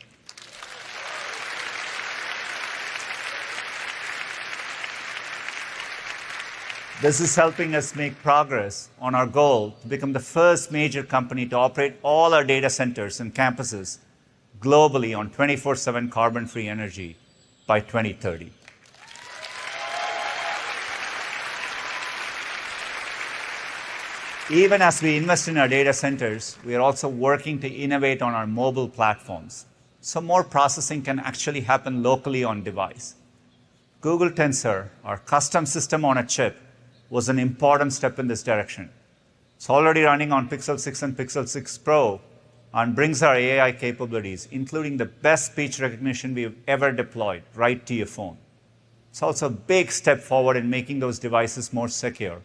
This is helping us make progress on our goal to become the first major company to operate all our data centers and campuses globally on 24/7 carbon-free energy by 2030. Even as we invest in our data centers, we are also working to innovate on our mobile platforms, so more processing can actually happen locally on device. Google Tensor, our custom system on a chip, was an important step in this direction. It's already running on Pixel 6 and Pixel 6 Pro and brings our AI capabilities, including the best speech recognition we've ever deployed, right to your phone. It's also a big step forward in making those devices more secure.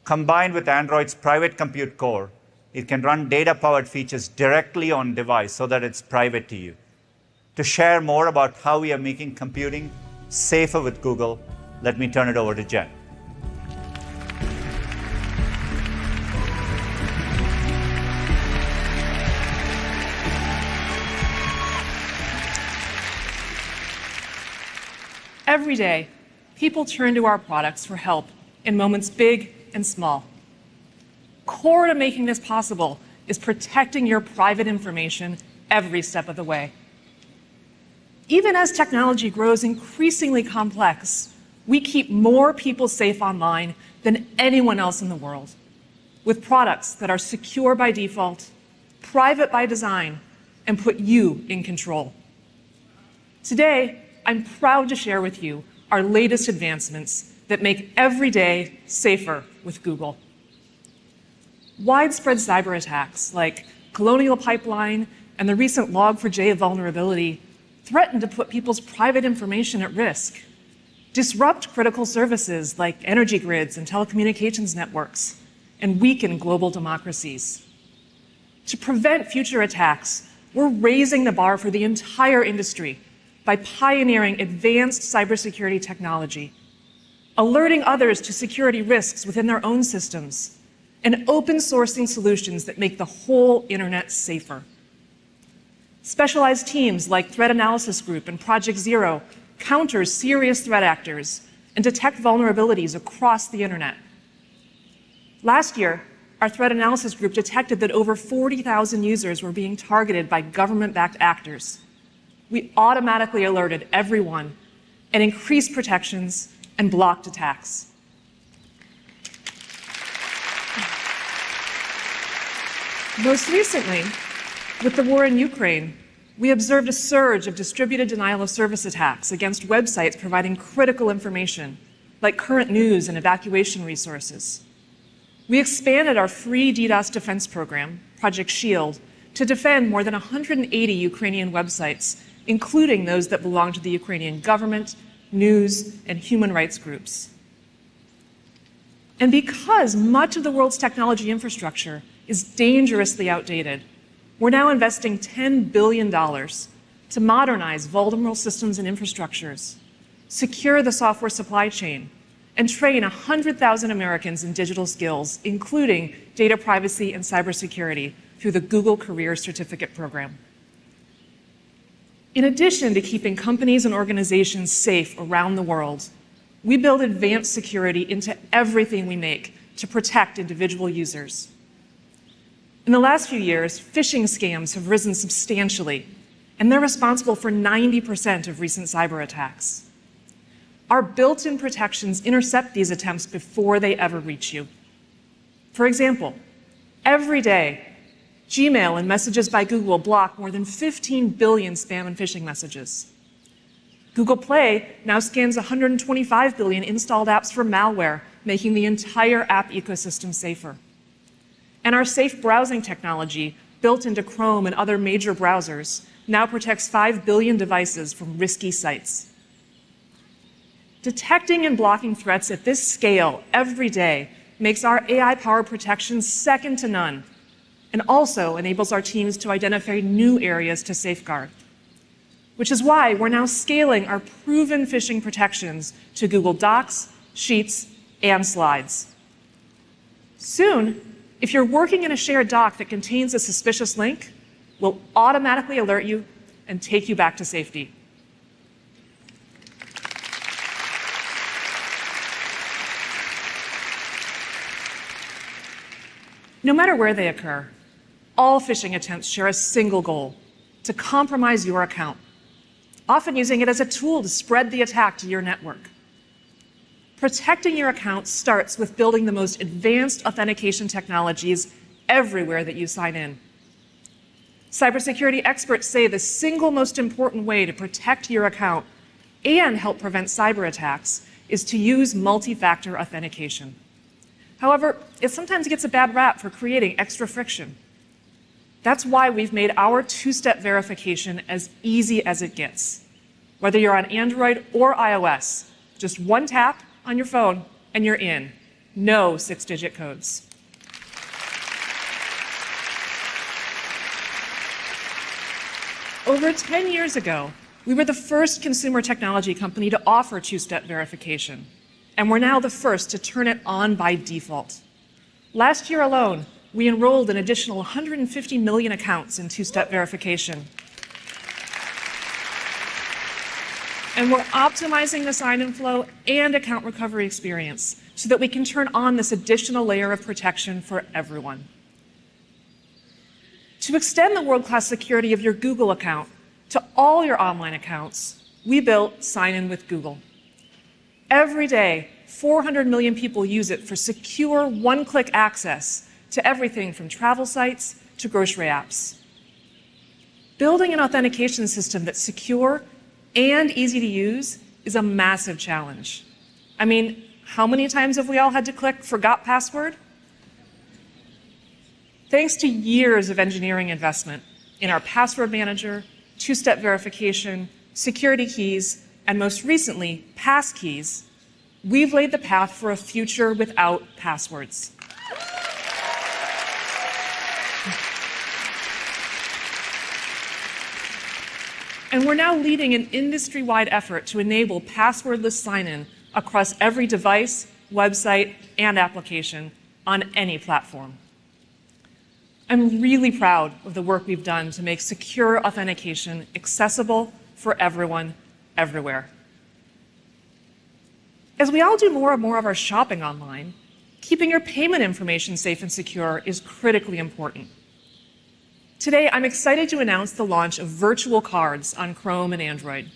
Combined with Android's private compute core, it can run data-powered features directly on device so that it's private to you. To share more about how we are making computing safer with Google, let me turn it over to Jen. Every day, people turn to our products for help in moments big and small. Core to making this possible is protecting your private information every step of the way. Even as technology grows increasingly complex, we keep more people safe online than anyone else in the world, with products that are secure by default, private by design, and put you in control. Today, I'm proud to share with you our latest advancements that make every day safer with Google. Widespread cyber attacks like Colonial Pipeline and the recent Log4j vulnerability threaten to put people's private information at risk, disrupt critical services like energy grids and telecommunications networks, and weaken global democracies. To prevent future attacks, we're raising the bar for the entire industry by pioneering advanced cybersecurity technology, alerting others to security risks within their own systems, and open sourcing solutions that make the whole internet safer. Specialized teams like Threat Analysis Group and Project Zero counter serious threat actors and detect vulnerabilities across the internet. Last year, our Threat Analysis Group detected that over 40,000 users were being targeted by government-backed actors. we automatically alerted everyone and increased protections and blocked attacks. Most recently, with the war in Ukraine, we observed a surge of distributed denial of service attacks against websites providing critical information, like current news and evacuation resources. We expanded our free DDoS defense program, Project Shield, to defend more than 180 Ukrainian websites, including those that belong to the Ukrainian government, news, and human rights groups. And because much of the world's technology infrastructure is dangerously outdated, we're now investing $10 billion to modernize vulnerable systems and infrastructures, secure the software supply chain, and train 100,000 Americans in digital skills, including data privacy and cybersecurity, through the Google Career Certificate Program. In addition to keeping companies and organizations safe around the world, we build advanced security into everything we make to protect individual users. In the last few years, phishing scams have risen substantially, and they're responsible for 90% of recent cyber attacks. Our built-in protections intercept these attempts before they ever reach you. For example, every day, Gmail and messages by Google block more than 15 billion spam and phishing messages. Google Play now scans 125 billion installed apps for malware, making the entire app ecosystem safer. And our safe browsing technology, built into Chrome and other major browsers, now protects 5 billion devices from risky sites. Detecting and blocking threats at this scale every day makes our AI-powered protection second to none, and also enables our teams to identify new areas to safeguard. Which is why we're now scaling our proven phishing protections to Google Docs, Sheets, and Slides. Soon, if you're working in a shared doc that contains a suspicious link, we'll automatically alert you and take you back to safety. No matter where they occur, all phishing attempts share a single goal: to compromise your account, often using it as a tool to spread the attack to your network. Protecting your account starts with building the most advanced authentication technologies everywhere that you sign in. Cybersecurity experts say the single most important way to protect your account and help prevent cyber attacks is to use multi-factor authentication. However, it sometimes gets a bad rap for creating extra friction. That's why we've made our two-step verification as easy as it gets. Whether you're on Android or iOS, just one tap on your phone and you're in. No 6-digit codes. Over 10 years ago, we were the first consumer technology company to offer two-step verification, and we're now the first to turn it on by default. Last year alone, we enrolled an additional 150 million accounts in two-step verification. And we're optimizing the sign-in flow and account recovery experience so that we can turn on this additional layer of protection for everyone. To extend the world-class security of your Google account to all your online accounts, we built Sign-in with Google. Every day, 400 million people use it for secure one-click access to everything from travel sites to grocery apps. Building an authentication system that's secure and easy to use is a massive challenge. I mean, how many times have we all had to click forgot password? Thanks to years of engineering investment in our password manager, two-step verification, security keys, and most recently, passkeys, we've laid the path for a future without passwords. And we're now leading an industry-wide effort to enable passwordless sign-in across every device, website, and application on any platform. I'm really proud of the work we've done to make secure authentication accessible for everyone, everywhere. As we all do more and more of our shopping online, keeping your payment information safe and secure is critically important. Today, I'm excited to announce the launch of virtual cards on Chrome and Android.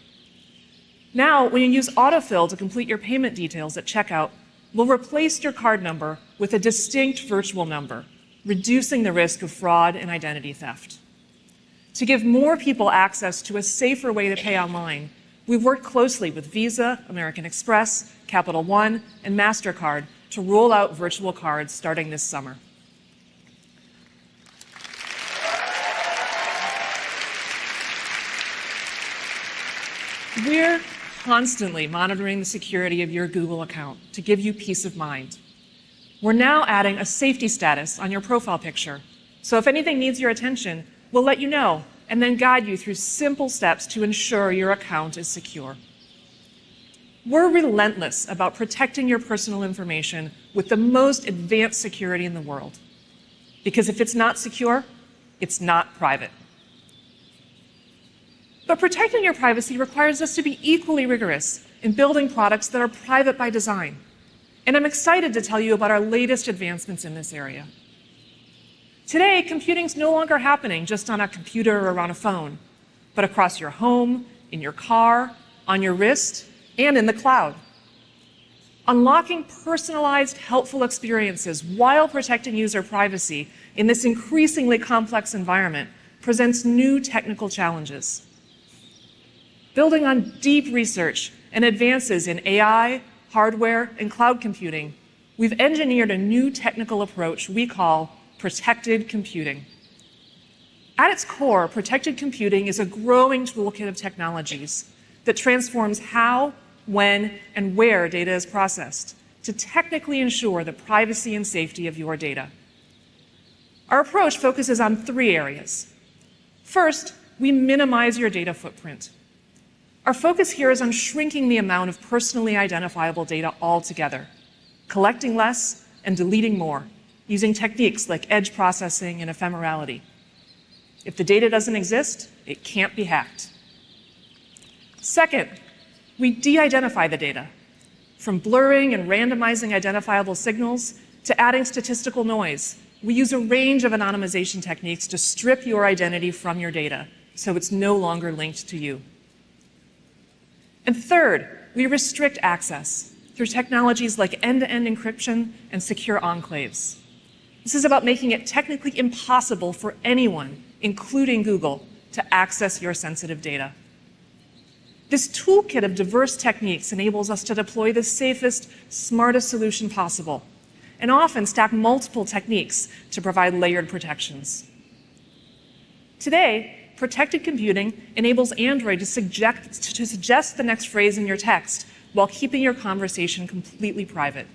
Now, when you use autofill to complete your payment details at checkout, we'll replace your card number with a distinct virtual number, reducing the risk of fraud and identity theft. To give more people access to a safer way to pay online, we've worked closely with Visa, American Express, Capital One, and MasterCard to roll out virtual cards starting this summer. We're constantly monitoring the security of your Google account to give you peace of mind. We're now adding a safety status on your profile picture. So if anything needs your attention, we'll let you know and then guide you through simple steps to ensure your account is secure. We're relentless about protecting your personal information with the most advanced security in the world. Because if it's not secure, it's not private. But protecting your privacy requires us to be equally rigorous in building products that are private by design. And I'm excited to tell you about our latest advancements in this area. Today, computing's no longer happening just on a computer or on a phone, but across your home, in your car, on your wrist, and in the cloud. Unlocking personalized, helpful experiences while protecting user privacy in this increasingly complex environment presents new technical challenges. Building on deep research and advances in AI, hardware, and cloud computing, we've engineered a new technical approach we call protected computing. At its core, protected computing is a growing toolkit of technologies that transforms how, when, and where data is processed to technically ensure the privacy and safety of your data. Our approach focuses on 3 areas. First, we minimize your data footprint. Our focus here is on shrinking the amount of personally identifiable data altogether, collecting less and deleting more, using techniques like edge processing and ephemerality. If the data doesn't exist, it can't be hacked. Second, we de-identify the data, from blurring and randomizing identifiable signals to adding statistical noise. We use a range of anonymization techniques to strip your identity from your data, so it's no longer linked to you. And third, we restrict access through technologies like end-to-end encryption and secure enclaves. This is about making it technically impossible for anyone, including Google, to access your sensitive data. This toolkit of diverse techniques enables us to deploy the safest, smartest solution possible, and often stack multiple techniques to provide layered protections. Today, protected computing enables Android to suggest the next phrase in your text while keeping your conversation completely private.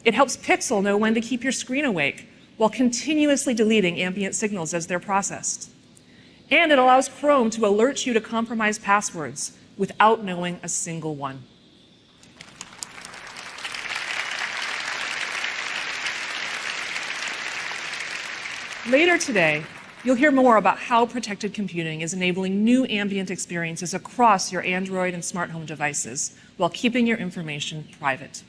It helps Pixel know when to keep your screen awake while continuously deleting ambient signals as they're processed. And it allows Chrome to alert you to compromised passwords without knowing a single one. Later today, you'll hear more about how protected computing is enabling new ambient experiences across your Android and smart home devices while keeping your information private.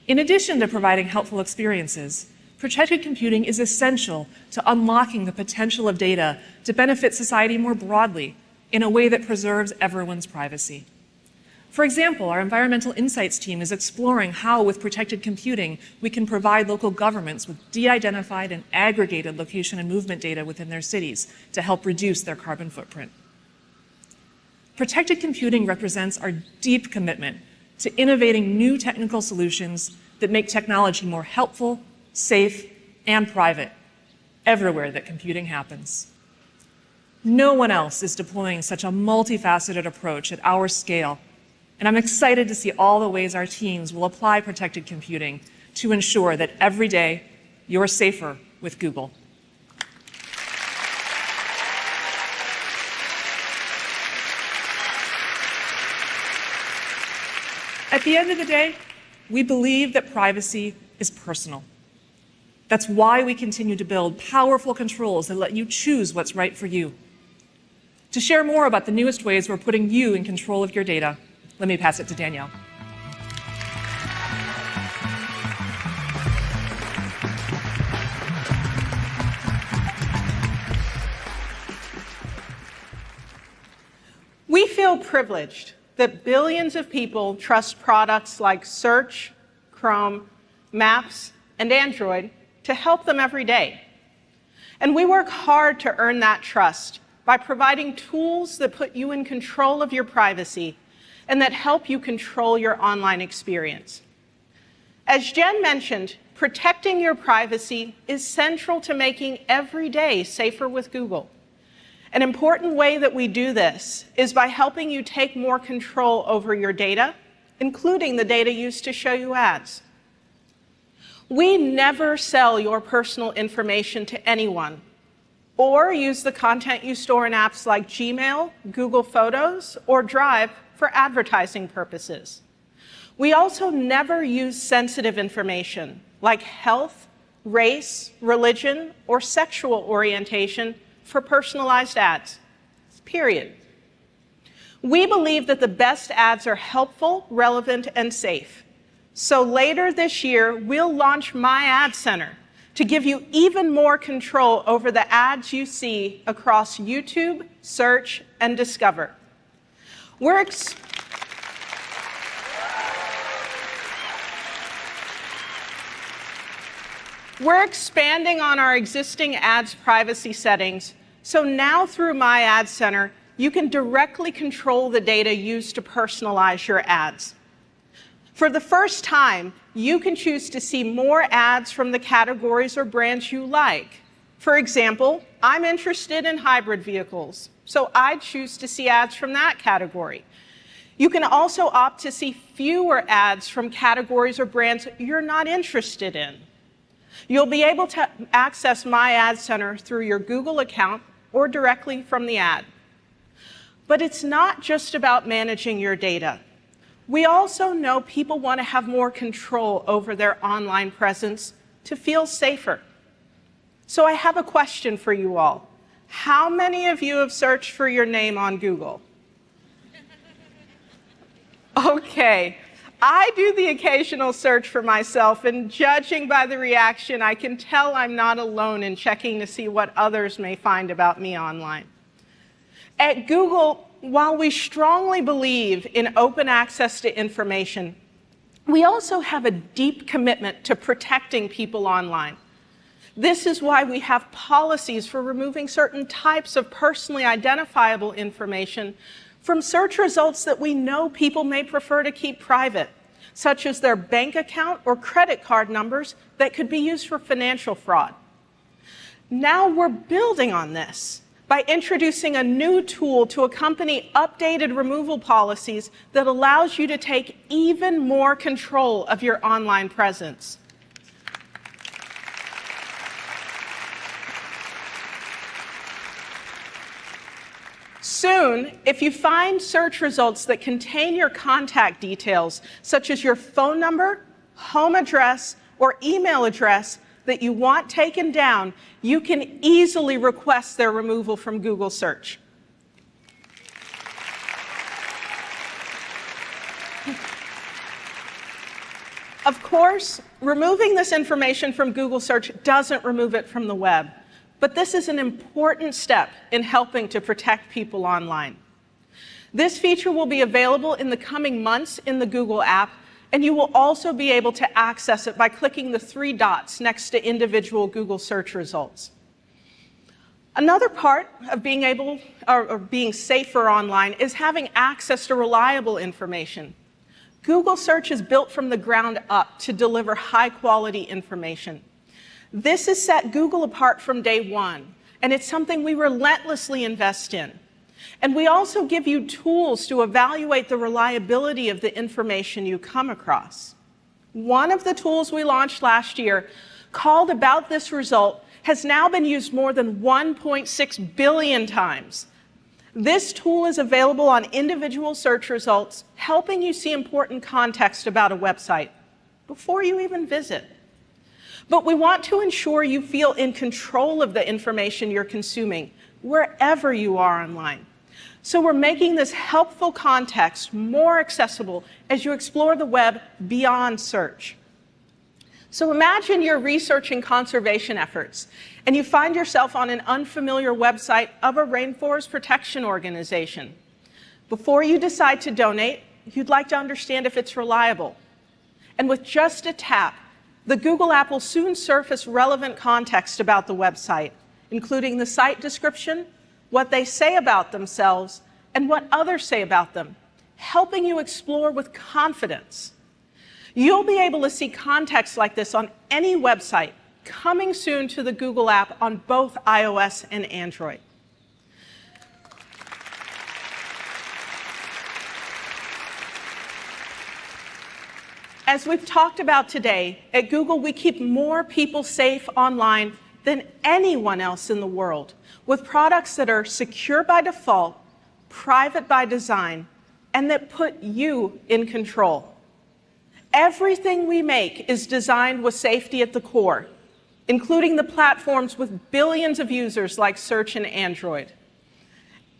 In addition to providing helpful experiences, protected computing is essential to unlocking the potential of data to benefit society more broadly in a way that preserves everyone's privacy. For example, our environmental insights team is exploring how, with protected computing, we can provide local governments with de-identified and aggregated location and movement data within their cities to help reduce their carbon footprint. Protected computing represents our deep commitment to innovating new technical solutions that make technology more helpful, safe, and private everywhere that computing happens. No one else is deploying such a multifaceted approach at our scale, and I'm excited to see all the ways our teams will apply protected computing to ensure that every day you're safer with Google. At the end of the day, we believe that privacy is personal. That's why we continue to build powerful controls that let you choose what's right for you. To share more about the newest ways we're putting you in control of your data, let me pass it to Danielle. We feel privileged that billions of people trust products like Search, Chrome, Maps, and Android to help them every day. And we work hard to earn that trust by providing tools that put you in control of your privacy and that help you control your online experience. As Jen mentioned, protecting your privacy is central to making every day safer with Google. An important way that we do this is by helping you take more control over your data, including the data used to show you ads. We never sell your personal information to anyone or use the content you store in apps like Gmail, Google Photos, or Drive for advertising purposes. We also never use sensitive information like health, race, religion, or sexual orientation for personalized ads, period. We believe that the best ads are helpful, relevant, and safe. So later this year, we'll launch My Ad Center to give you even more control over the ads you see across YouTube, Search, and Discover. We're expanding on our existing ads privacy settings, so now through My Ad Center, you can directly control the data used to personalize your ads. For the first time, you can choose to see more ads from the categories or brands you like. For example, I'm interested in hybrid vehicles, so I choose to see ads from that category. You can also opt to see fewer ads from categories or brands you're not interested in. You'll be able to access My Ad Center through your Google account or directly from the ad. But it's not just about managing your data. We also know people want to have more control over their online presence to feel safer. So I have a question for you all. How many of you have searched for your name on Google? Okay. I do the occasional search for myself, and judging by the reaction, I can tell I'm not alone in checking to see what others may find about me online. At Google, while we strongly believe in open access to information, we also have a deep commitment to protecting people online. This is why we have policies for removing certain types of personally identifiable information from search results that we know people may prefer to keep private, such as their bank account or credit card numbers that could be used for financial fraud. Now we're building on this by introducing a new tool to accompany updated removal policies that allows you to take even more control of your online presence. Soon, if you find search results that contain your contact details, such as your phone number, home address, or email address that you want taken down, you can easily request their removal from Google Search. Of course, removing this information from Google Search doesn't remove it from the web. But this is an important step in helping to protect people online. This feature will be available in the coming months in the Google app, and you will also be able to access it by clicking the 3 dots next to individual Google search results. Another part of being able or being safer online is having access to reliable information. Google Search is built from the ground up to deliver high-quality information. This has set Google apart from day one, and it's something we relentlessly invest in. And we also give you tools to evaluate the reliability of the information you come across. One of the tools we launched last year, called About This Result, has now been used more than 1.6 billion times. This tool is available on individual search results, helping you see important context about a website before you even visit. But we want to ensure you feel in control of the information you're consuming, wherever you are online. So we're making this helpful context more accessible as you explore the web beyond search. So imagine you're researching conservation efforts, and you find yourself on an unfamiliar website of a rainforest protection organization. Before you decide to donate, you'd like to understand if it's reliable. And with just a tap, the Google app will soon surface relevant context about the website, including the site description, what they say about themselves, and what others say about them, helping you explore with confidence. You'll be able to see context like this on any website, coming soon to the Google app on both iOS and Android. As we've talked about today, at Google, we keep more people safe online than anyone else in the world, with products that are secure by default, private by design, and that put you in control. Everything we make is designed with safety at the core, including the platforms with billions of users like Search and Android.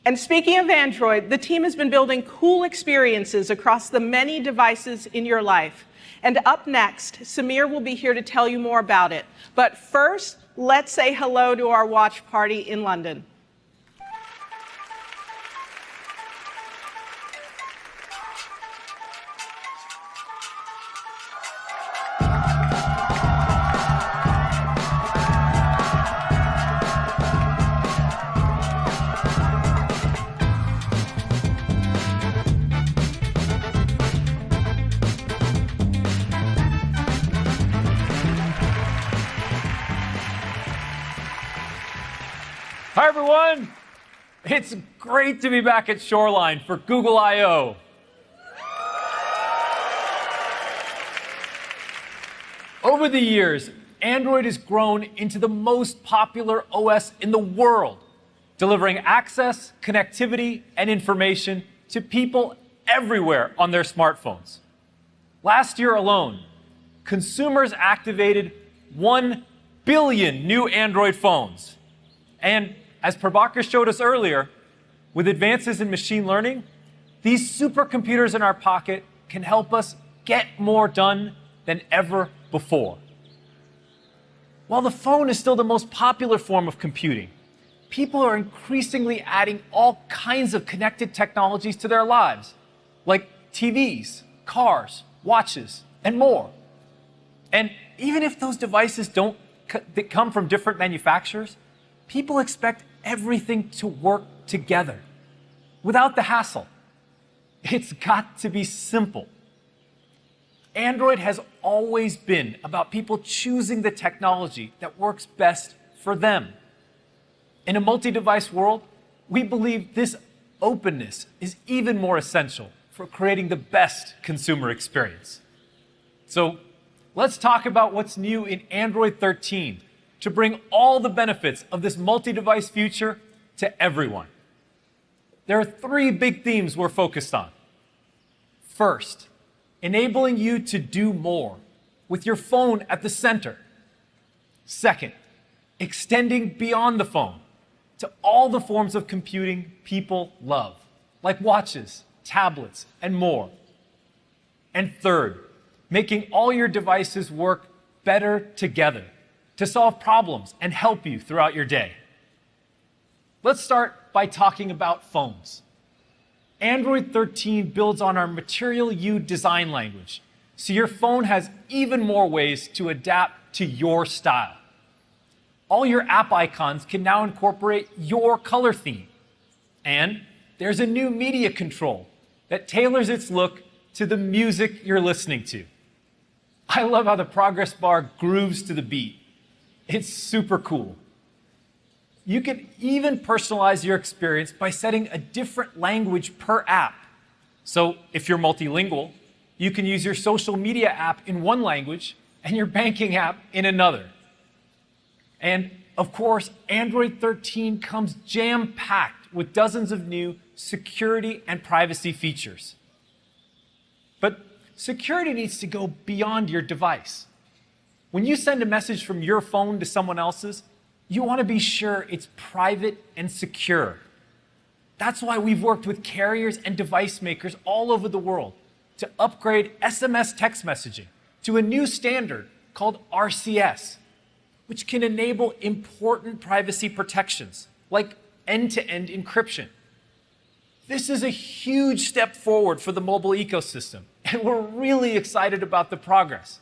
And speaking of Android, the team has been building cool experiences across the many devices in your life. And up next, Samir will be here to tell you more about it. But first, let's say hello to our watch party in London. Hi, everyone. It's great to be back at Shoreline for Google I/O. Over the years, Android has grown into the most popular OS in the world, delivering access, connectivity, and information to people everywhere on their smartphones. Last year alone, consumers activated 1 billion new Android phones. And as Prabhakar showed us earlier, with advances in machine learning, these supercomputers in our pocket can help us get more done than ever before. While the phone is still the most popular form of computing, people are increasingly adding all kinds of connected technologies to their lives, like TVs, cars, watches, and more. And even if those devices don't come from different manufacturers, people expect everything to work together without the hassle. It's got to be simple. Android has always been about people choosing the technology that works best for them. In a multi-device world, we believe this openness is even more essential for creating the best consumer experience. So let's talk about what's new in Android 13 to bring all the benefits of this multi-device future to everyone. There are 3 big themes we're focused on. First, enabling you to do more with your phone at the center. Second, extending beyond the phone to all the forms of computing people love, like watches, tablets, and more. And third, making all your devices work better together to solve problems and help you throughout your day. Let's start by talking about phones. Android 13 builds on our Material You design language, so your phone has even more ways to adapt to your style. All your app icons can now incorporate your color theme. And there's a new media control that tailors its look to the music you're listening to. I love how the progress bar grooves to the beat. It's super cool. You can even personalize your experience by setting a different language per app. So if you're multilingual, you can use your social media app in one language and your banking app in another. And of course, Android 13 comes jam-packed with dozens of new security and privacy features. But security needs to go beyond your device. When you send a message from your phone to someone else's, you want to be sure it's private and secure. That's why we've worked with carriers and device makers all over the world to upgrade SMS text messaging to a new standard called RCS, which can enable important privacy protections like end-to-end encryption. This is a huge step forward for the mobile ecosystem, and we're really excited about the progress.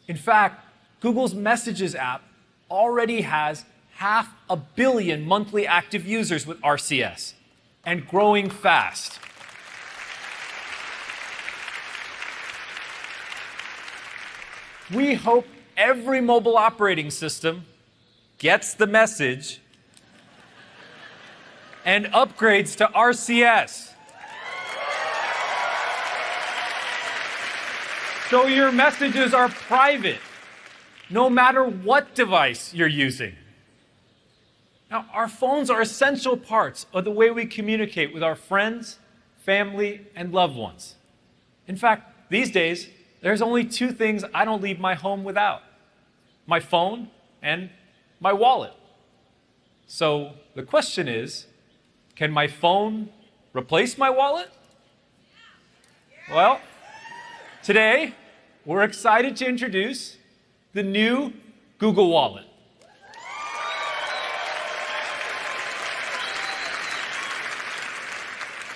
In fact, Google's Messages app already has 500 million monthly active users with RCS, and growing fast. We hope every mobile operating system gets the message and upgrades to RCS. So your messages are private, no matter what device you're using. Now, our phones are essential parts of the way we communicate with our friends, family, and loved ones. In fact, these days, there's only two things I don't leave my home without: my phone and my wallet. So the question is, can my phone replace my wallet? Well, today, we're excited to introduce the new Google Wallet.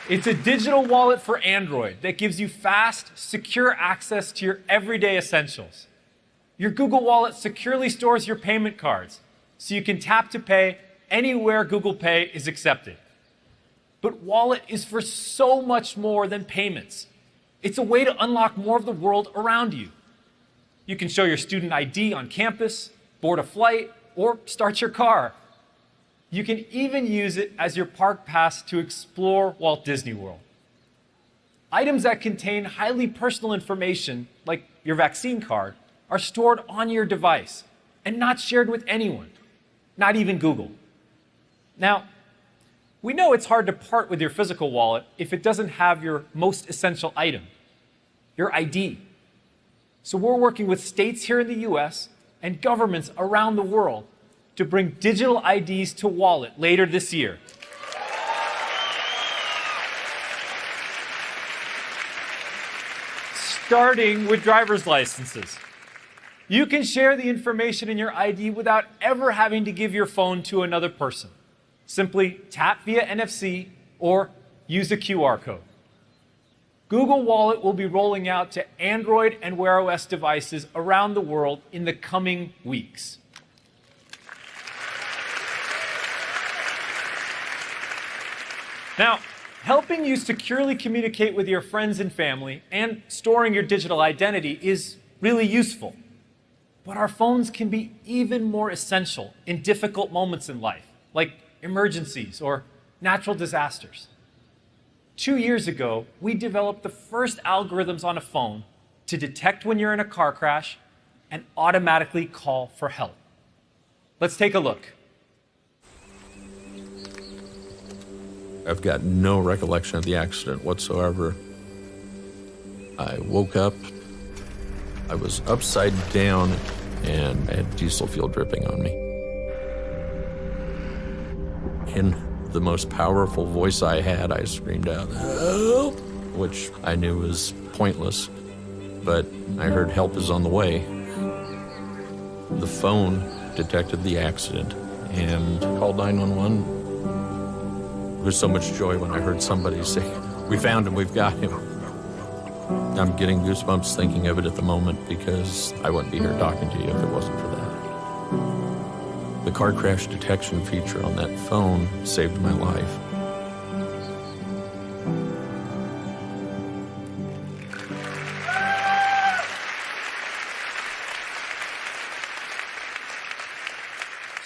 It's a digital wallet for Android that gives you fast, secure access to your everyday essentials. Your Google Wallet securely stores your payment cards, so you can tap to pay anywhere Google Pay is accepted. But Wallet is for so much more than payments. It's a way to unlock more of the world around you. You can show your student ID on campus, board a flight, or start your car. You can even use it as your park pass to explore Walt Disney World. Items that contain highly personal information, like your vaccine card, are stored on your device and not shared with anyone, not even Google. Now, we know it's hard to part with your physical wallet if it doesn't have your most essential item, your ID. So we're working with states here in the US and governments around the world to bring digital IDs to Wallet later this year. Starting with driver's licenses. You can share the information in your ID without ever having to give your phone to another person. Simply tap via NFC or use a QR code. Google Wallet will be rolling out to Android and Wear OS devices around the world in the coming weeks. Now, helping you securely communicate with your friends and family and storing your digital identity is really useful. But our phones can be even more essential in difficult moments in life, like emergencies or natural disasters. 2 years ago, we developed the first algorithms on a phone to detect when you're in a car crash and automatically call for help. Let's take a look. I've got no recollection of the accident whatsoever. I woke up, I was upside down, and I had diesel fuel dripping on me. In the most powerful voice I had, I screamed out, "Help!" which I knew was pointless, but I heard help is on the way. The phone detected the accident and called 911. There was so much joy when I heard somebody say, "We found him, we've got him." I'm getting goosebumps thinking of it at the moment because I wouldn't be here talking to you if it wasn't for that. The car crash detection feature on that phone saved my life.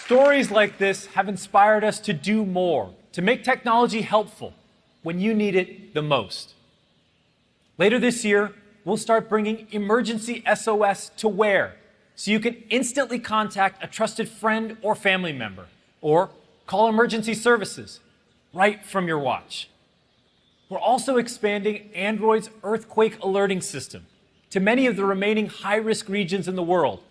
Stories like this have inspired us to do more, to make technology helpful when you need it the most. Later this year, we'll start bringing emergency SOS to Wear, so you can instantly contact a trusted friend or family member, or call emergency services right from your watch. We're also expanding Android's earthquake alerting system to many of the remaining high-risk regions in the world.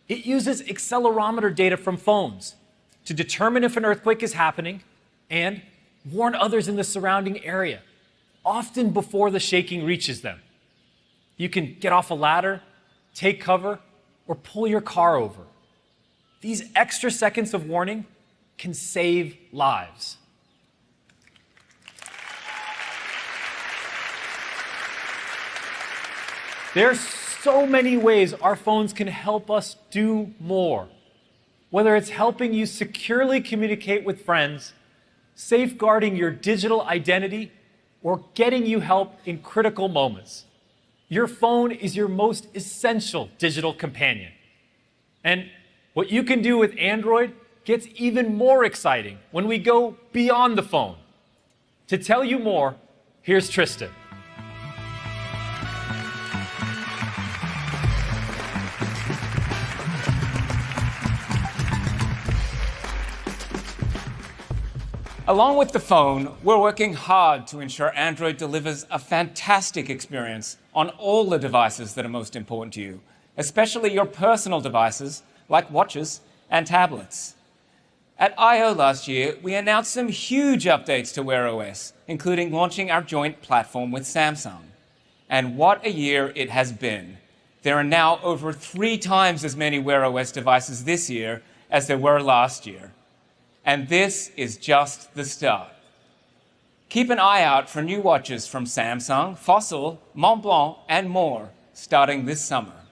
It uses accelerometer data from phones to determine if an earthquake is happening and warn others in the surrounding area, often before the shaking reaches them. You can get off a ladder, take cover, or pull your car over. These extra seconds of warning can save lives. There's so many ways our phones can help us do more. Whether it's helping you securely communicate with friends, safeguarding your digital identity, or getting you help in critical moments. Your phone is your most essential digital companion. And what you can do with Android gets even more exciting when we go beyond the phone. To tell you more, here's Tristan. Along with the phone, we're working hard to ensure Android delivers a fantastic experience on all the devices that are most important to you, especially your personal devices like watches and tablets. At I/O last year, we announced some huge updates to Wear OS, including launching our joint platform with Samsung. And what a year it has been. There are now over 3 times as many Wear OS devices this year as there were last year. And this is just the start. Keep an eye out for new watches from Samsung, Fossil, Montblanc, and more starting this summer.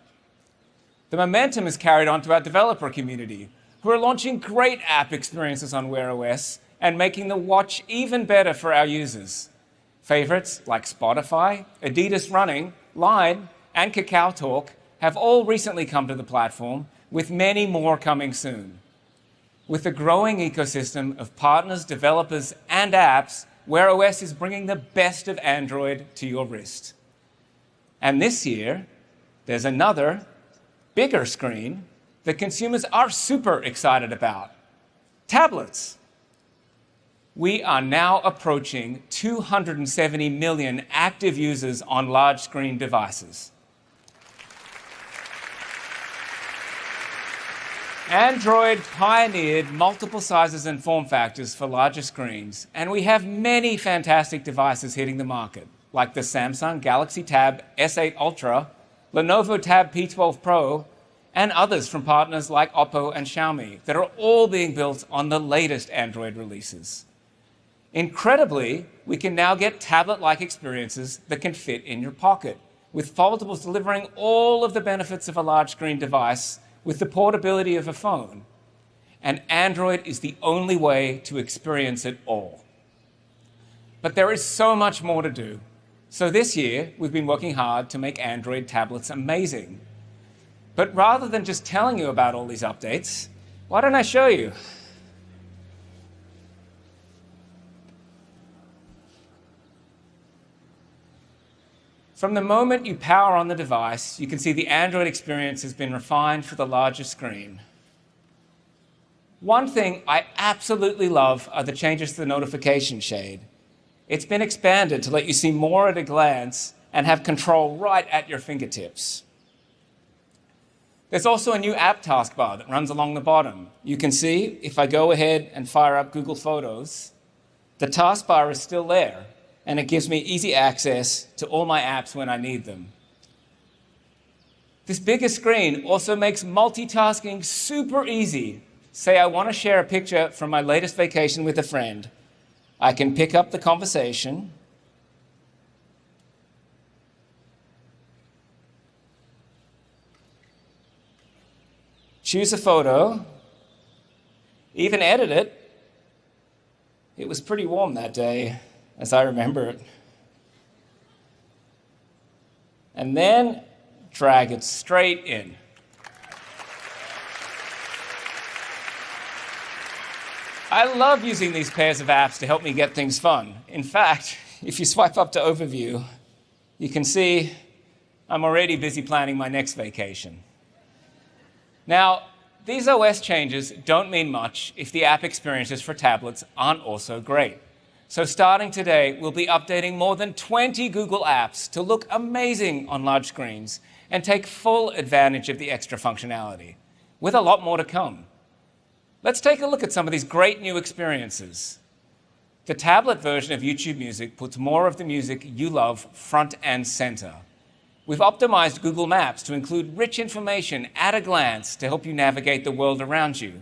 The momentum is carried on to our developer community, who are launching great app experiences on Wear OS and making the watch even better for our users. Favorites like Spotify, Adidas Running, Line, and Kakao Talk have all recently come to the platform, with many more coming soon. With a growing ecosystem of partners, developers, and apps, Wear OS is bringing the best of Android to your wrist. And this year, there's another, bigger screen that consumers are super excited about: tablets. We are now approaching 270 million active users on large screen devices. Android pioneered multiple sizes and form factors for larger screens, and we have many fantastic devices hitting the market, like the Samsung Galaxy Tab S8 Ultra, Lenovo Tab P12 Pro, and others from partners like Oppo and Xiaomi that are all being built on the latest Android releases. Incredibly, we can now get tablet-like experiences that can fit in your pocket, with foldables delivering all of the benefits of a large screen device with the portability of a phone. And Android is the only way to experience it all. But there is so much more to do. So this year, we've been working hard to make Android tablets amazing. But rather than just telling you about all these updates, why don't I show you? From the moment you power on the device, you can see the Android experience has been refined for the larger screen. One thing I absolutely love are the changes to the notification shade. It's been expanded to let you see more at a glance and have control right at your fingertips. There's also a new app taskbar that runs along the bottom. You can see, if I go ahead and fire up Google Photos, the taskbar is still there, and it gives me easy access to all my apps when I need them. This bigger screen also makes multitasking super easy. Say I want to share a picture from my latest vacation with a friend. I can pick up the conversation, choose a photo, even edit it. It was pretty warm that day, as I remember it. And then drag it straight in. I love using these pairs of apps to help me get things fun. In fact, if you swipe up to Overview, you can see I'm already busy planning my next vacation. Now, these OS changes don't mean much if the app experiences for tablets aren't also great. So starting today, we'll be updating more than 20 Google apps to look amazing on large screens and take full advantage of the extra functionality, with a lot more to come. Let's take a look at some of these great new experiences. The tablet version of YouTube Music puts more of the music you love front and center. We've optimized Google Maps to include rich information at a glance to help you navigate the world around you.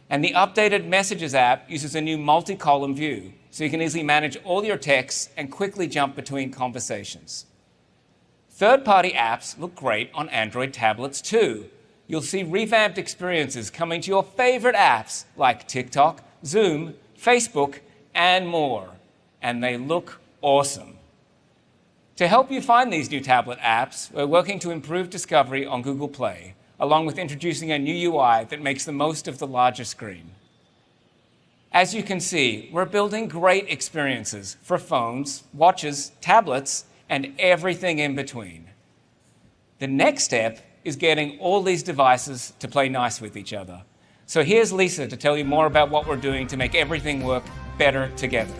And the updated Messages app uses a new multi-column view, so you can easily manage all your texts and quickly jump between conversations. Third-party apps look great on Android tablets too. You'll see revamped experiences coming to your favorite apps like TikTok, Zoom, Facebook, and more. And they look awesome. To help you find these new tablet apps, we're working to improve discovery on Google Play, along with introducing a new UI that makes the most of the larger screen. As you can see, we're building great experiences for phones, watches, tablets, and everything in between. The next step is getting all these devices to play nice with each other. So here's Lisa to tell you more about what we're doing to make everything work better together.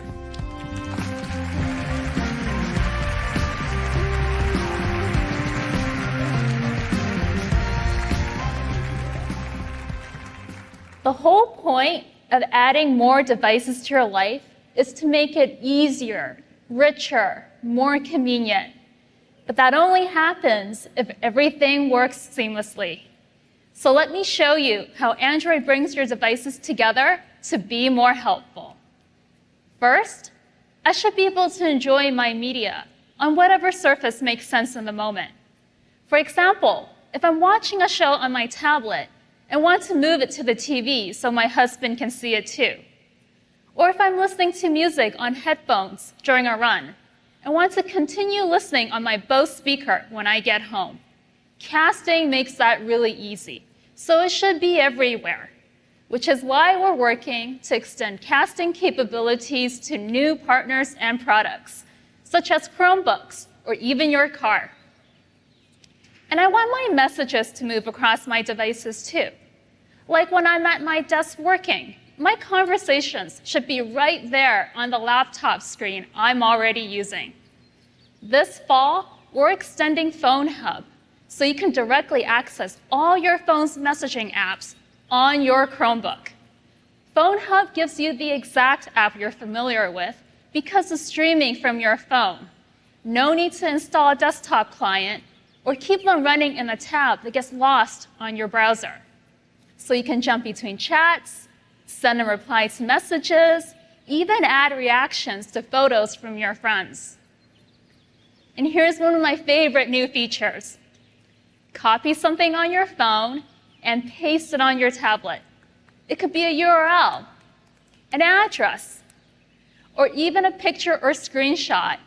The whole point of adding more devices to your life is to make it easier, richer, more convenient. But that only happens if everything works seamlessly. So let me show you how Android brings your devices together to be more helpful. First, I should be able to enjoy my media on whatever surface makes sense in the moment. For example, if I'm watching a show on my tablet and want to move it to the TV so my husband can see it too. Or if I'm listening to music on headphones during a run and want to continue listening on my Bose speaker when I get home. Casting makes that really easy, so it should be everywhere, which is why we're working to extend casting capabilities to new partners and products, such as Chromebooks or even your car. And I want my messages to move across my devices too. Like when I'm at my desk working, my conversations should be right there on the laptop screen I'm already using. This fall, we're extending Phone Hub so you can directly access all your phone's messaging apps on your Chromebook. Phone Hub gives you the exact app you're familiar with because it's streaming from your phone. No need to install a desktop client or keep them running in a tab that gets lost on your browser. So you can jump between chats, send and reply to messages, even add reactions to photos from your friends. And here's one of my favorite new features. Copy something on your phone and paste it on your tablet. It could be a URL, an address, or even a picture or screenshot.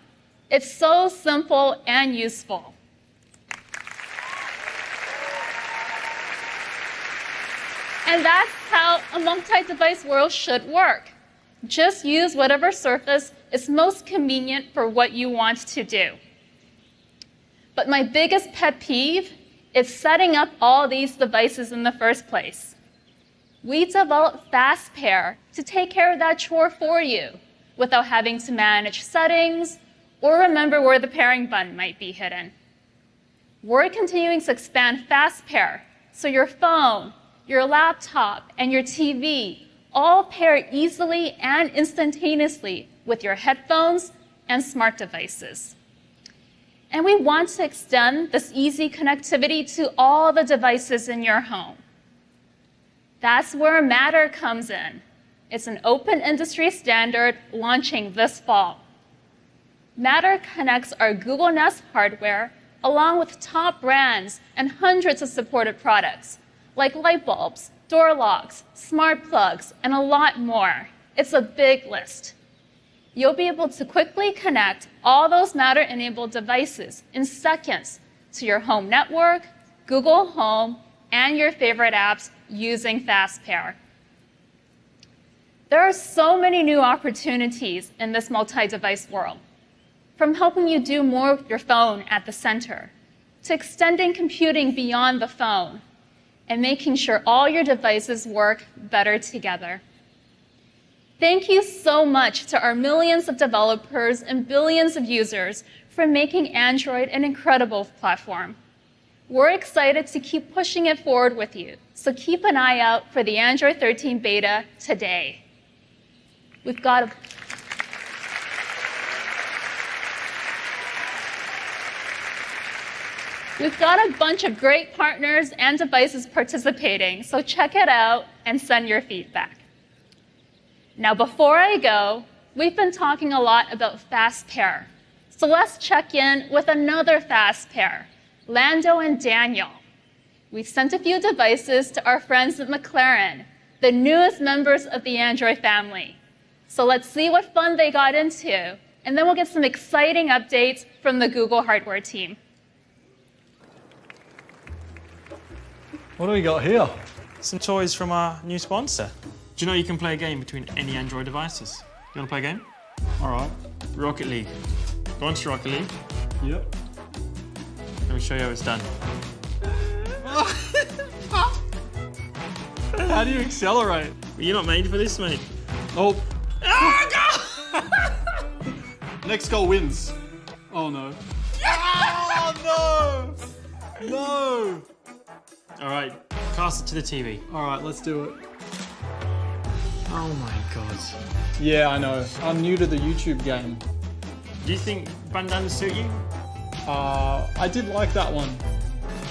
It's so simple and useful. And that's how a multi-device world should work. Just use whatever surface is most convenient for what you want to do. But my biggest pet peeve is setting up all these devices in the first place. We developed FastPair to take care of that chore for you without having to manage settings or remember where the pairing button might be hidden. We're continuing to expand FastPair so your phone, your laptop, and your TV all pair easily and instantaneously with your headphones and smart devices. And we want to extend this easy connectivity to all the devices in your home. That's where Matter comes in. It's an open industry standard launching this fall. Matter connects our Google Nest hardware along with top brands and hundreds of supported products, like light bulbs, door locks, smart plugs, and a lot more. It's a big list. You'll be able to quickly connect all those Matter-enabled devices in seconds to your home network, Google Home, and your favorite apps using FastPair. There are so many new opportunities in this multi-device world, from helping you do more with your phone at the center, to extending computing beyond the phone, and making sure all your devices work better together. Thank you so much to our millions of developers and billions of users for making Android an incredible platform. We're excited to keep pushing it forward with you, so keep an eye out for the Android 13 beta today. We've got a bunch of great partners and devices participating, so check it out and send your feedback. Now, before I go, we've been talking a lot about FastPair, So let's check in with another fast pair, Lando and Daniel. We've sent a few devices to our friends at McLaren, the newest members of the Android family. So let's see what fun they got into, and then we'll get some exciting updates from the Google hardware team. What do we got here? Some toys from our new sponsor. Do you know you can play a game between any Android devices? You want to play a game? All right. Rocket League. Go on to Rocket League. Yep. Let me show you how it's done. How do you accelerate? Well, you're not made for this, mate. Oh. Next goal wins. Oh no. Oh no! No! All right, cast it to the TV. All right, let's do it. Oh my god. Yeah, I know. I'm new to the YouTube game. Do you think bandanas suit you? I did like that one.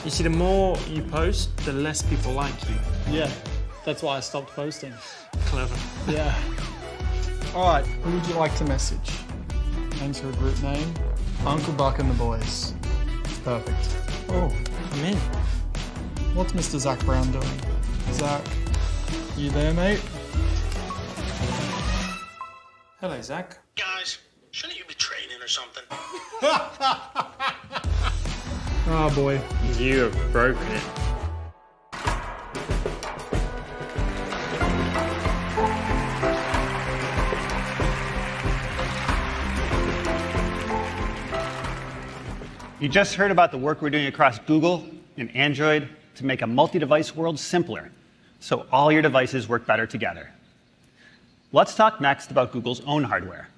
You see, the more you post, the less people like you. Yeah, that's why I stopped posting. Clever. Yeah. All right, who would you like to message? Enter a group name. Uncle Buck and the boys. Perfect. Oh, I'm in. What's Mr. Zach Brown doing? Zach, you there, mate? Hello, Zach. Guys, shouldn't you be training or something? Oh boy. You have broken it. You just heard about the work we're doing across Google and Android to make a multi-device world simpler, so all your devices work better together. Let's talk next about Google's own hardware.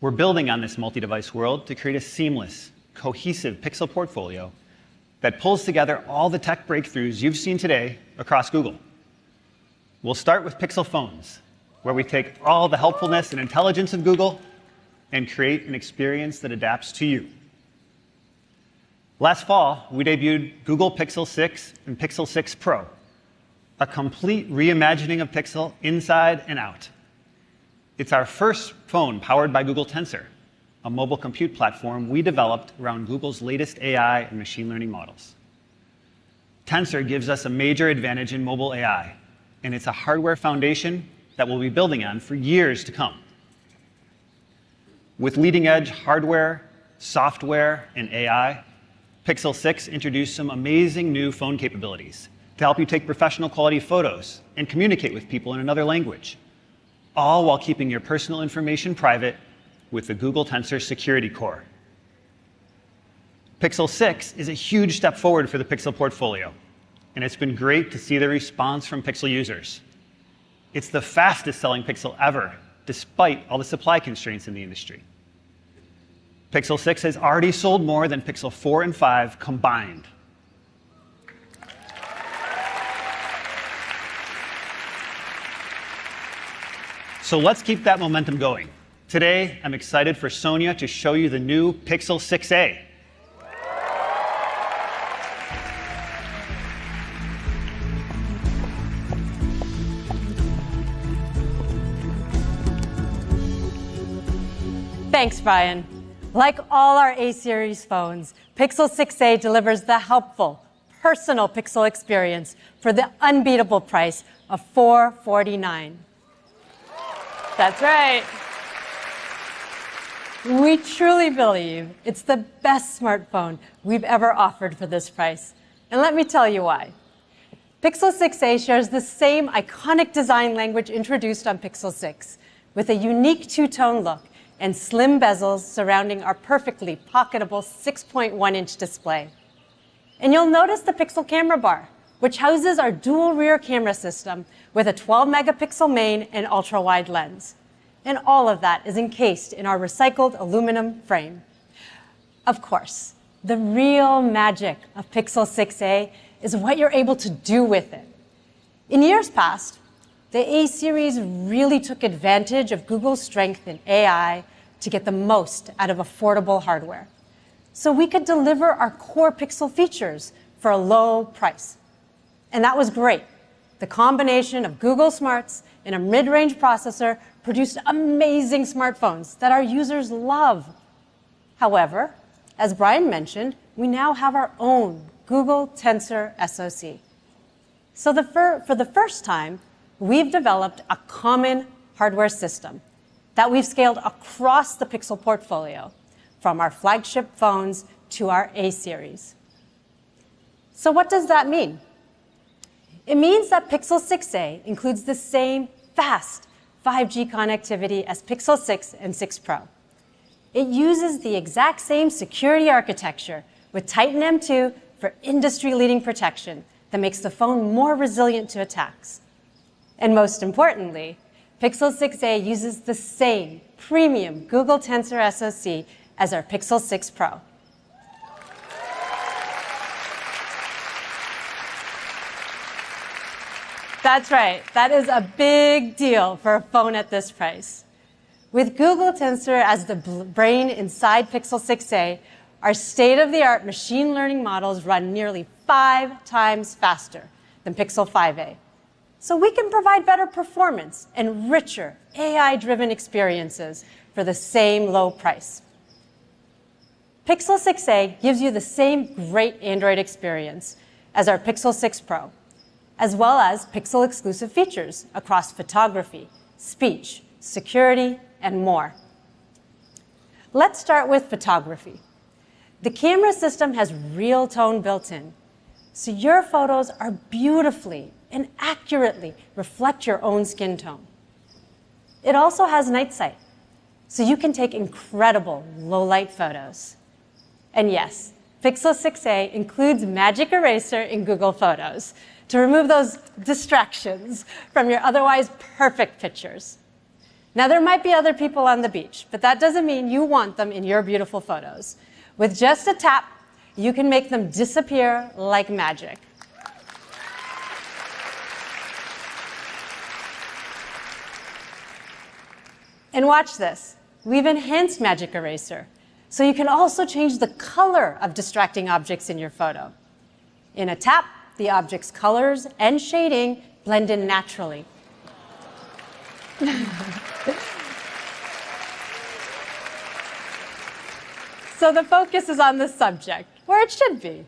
We're building on this multi-device world to create a seamless, cohesive Pixel portfolio that pulls together all the tech breakthroughs you've seen today across Google. We'll start with Pixel phones, where we take all the helpfulness and intelligence of Google and create an experience that adapts to you. Last fall, we debuted Google Pixel 6 and Pixel 6 Pro, a complete reimagining of Pixel inside and out. It's our first phone powered by Google Tensor, a mobile compute platform we developed around Google's latest AI and machine learning models. Tensor gives us a major advantage in mobile AI, and it's a hardware foundation that we'll be building on for years to come. With leading-edge hardware, software, and AI, Pixel 6 introduced some amazing new phone capabilities to help you take professional quality photos and communicate with people in another language, all while keeping your personal information private with the Google Tensor Security Core. Pixel 6 is a huge step forward for the Pixel portfolio, and it's been great to see the response from Pixel users. It's the fastest selling Pixel ever, despite all the supply constraints in the industry. Pixel 6 has already sold more than Pixel 4 and 5 combined. So let's keep that momentum going. Today, I'm excited for Sonia to show you the new Pixel 6a. Thanks, Brian. Like all our A-series phones, Pixel 6a delivers the helpful, personal Pixel experience for the unbeatable price of $449. That's right. We truly believe it's the best smartphone we've ever offered for this price. And let me tell you why. Pixel 6a shares the same iconic design language introduced on Pixel 6, with a unique two-tone look and slim bezels surrounding our perfectly pocketable 6.1-inch display. And you'll notice the Pixel camera bar, which houses our dual rear camera system with a 12-megapixel main and ultra-wide lens. And all of that is encased in our recycled aluminum frame. Of course, the real magic of Pixel 6a is what you're able to do with it. In years past, the A-series really took advantage of Google's strength in AI to get the most out of affordable hardware. So we could deliver our core Pixel features for a low price. And that was great. The combination of Google Smarts and a mid-range processor produced amazing smartphones that our users love. However, as Brian mentioned, we now have our own Google Tensor SoC. So for the first time, we've developed a common hardware system that we've scaled across the Pixel portfolio, from our flagship phones to our A series. So what does that mean? It means that Pixel 6a includes the same fast 5G connectivity as Pixel 6 and 6 Pro. It uses the exact same security architecture with Titan M2 for industry-leading protection that makes the phone more resilient to attacks. And most importantly, Pixel 6a uses the same premium Google Tensor SoC as our Pixel 6 Pro. That's right, that is a big deal for a phone at this price. With Google Tensor as the brain inside Pixel 6a, our state-of-the-art machine learning models run nearly 5 times faster than Pixel 5a. So we can provide better performance and richer AI-driven experiences for the same low price. Pixel 6a gives you the same great Android experience as our Pixel 6 Pro, as well as Pixel-exclusive features across photography, speech, security, and more. Let's start with photography. The camera system has real tone built in, so your photos are beautifully and accurately reflect your own skin tone. It also has night sight, so you can take incredible low-light photos. And yes, Pixel 6a includes Magic Eraser in Google Photos to remove those distractions from your otherwise perfect pictures. Now, there might be other people on the beach, but that doesn't mean you want them in your beautiful photos. With just a tap, you can make them disappear like magic. And watch this. We've enhanced Magic Eraser, so you can also change the color of distracting objects in your photo. In a tap, the object's colors and shading blend in naturally. So the focus is on the subject, where it should be.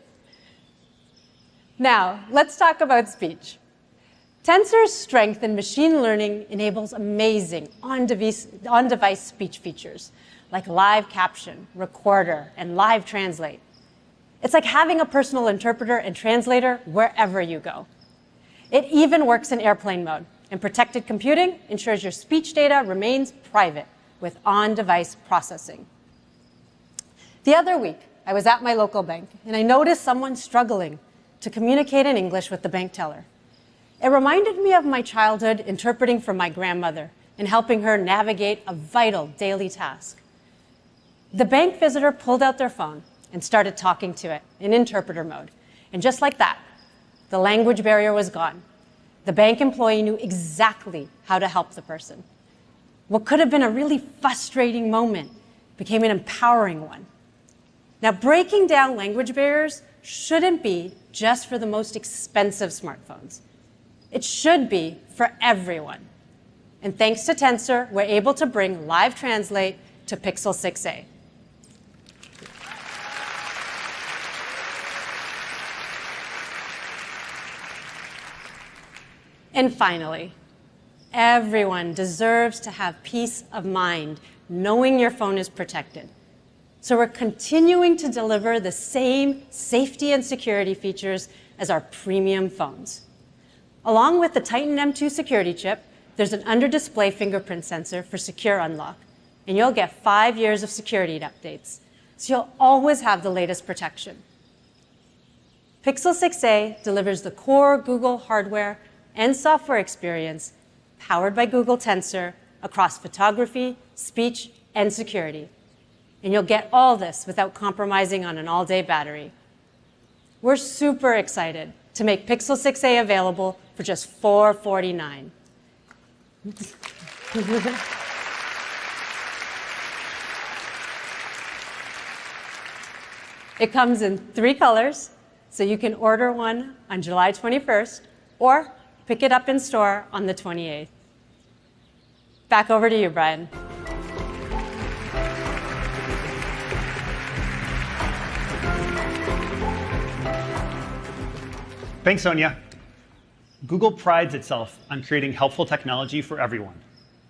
Now, let's talk about speech. Tensor's strength in machine learning enables amazing on-device speech features, like live caption, recorder, and live translate. It's like having a personal interpreter and translator wherever you go. It even works in airplane mode, and protected computing ensures your speech data remains private with on-device processing. The other week, I was at my local bank, and I noticed someone struggling to communicate in English with the bank teller. It reminded me of my childhood interpreting for my grandmother and helping her navigate a vital daily task. The bank visitor pulled out their phone and started talking to it in interpreter mode. And just like that, the language barrier was gone. The bank employee knew exactly how to help the person. What could have been a really frustrating moment became an empowering one. Now, breaking down language barriers shouldn't be just for the most expensive smartphones. It should be for everyone. And thanks to Tensor, we're able to bring Live Translate to Pixel 6a. And finally, everyone deserves to have peace of mind knowing your phone is protected. So we're continuing to deliver the same safety and security features as our premium phones. Along with the Titan M2 security chip, there's an under-display fingerprint sensor for secure unlock, and you'll get 5 years of security updates, so you'll always have the latest protection. Pixel 6a delivers the core Google hardware and software experience powered by Google Tensor across photography, speech, and security. And you'll get all this without compromising on an all-day battery. We're super excited to make Pixel 6a available for just $449. It comes in 3 colors, so you can order one on July 21st or pick it up in store on the 28th. Back over to you, Brian. Thanks, Sonia. Google prides itself on creating helpful technology for everyone.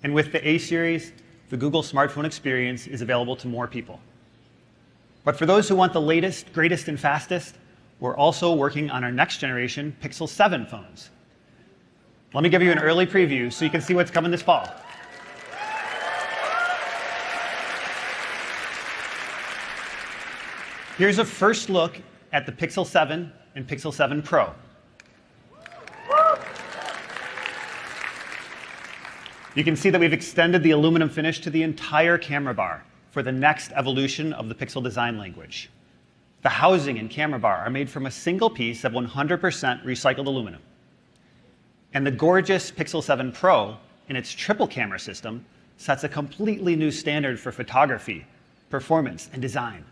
And with the A series, the Google smartphone experience is available to more people. But for those who want the latest, greatest, and fastest, we're also working on our next generation Pixel 7 phones. Let me give you an early preview so you can see what's coming this fall. Here's a first look at the Pixel 7 and Pixel 7 Pro. You can see that we've extended the aluminum finish to the entire camera bar for the next evolution of the Pixel design language. The housing and camera bar are made from a single piece of 100% recycled aluminum. And the gorgeous Pixel 7 Pro, in its triple camera system, sets a completely new standard for photography, performance, and design.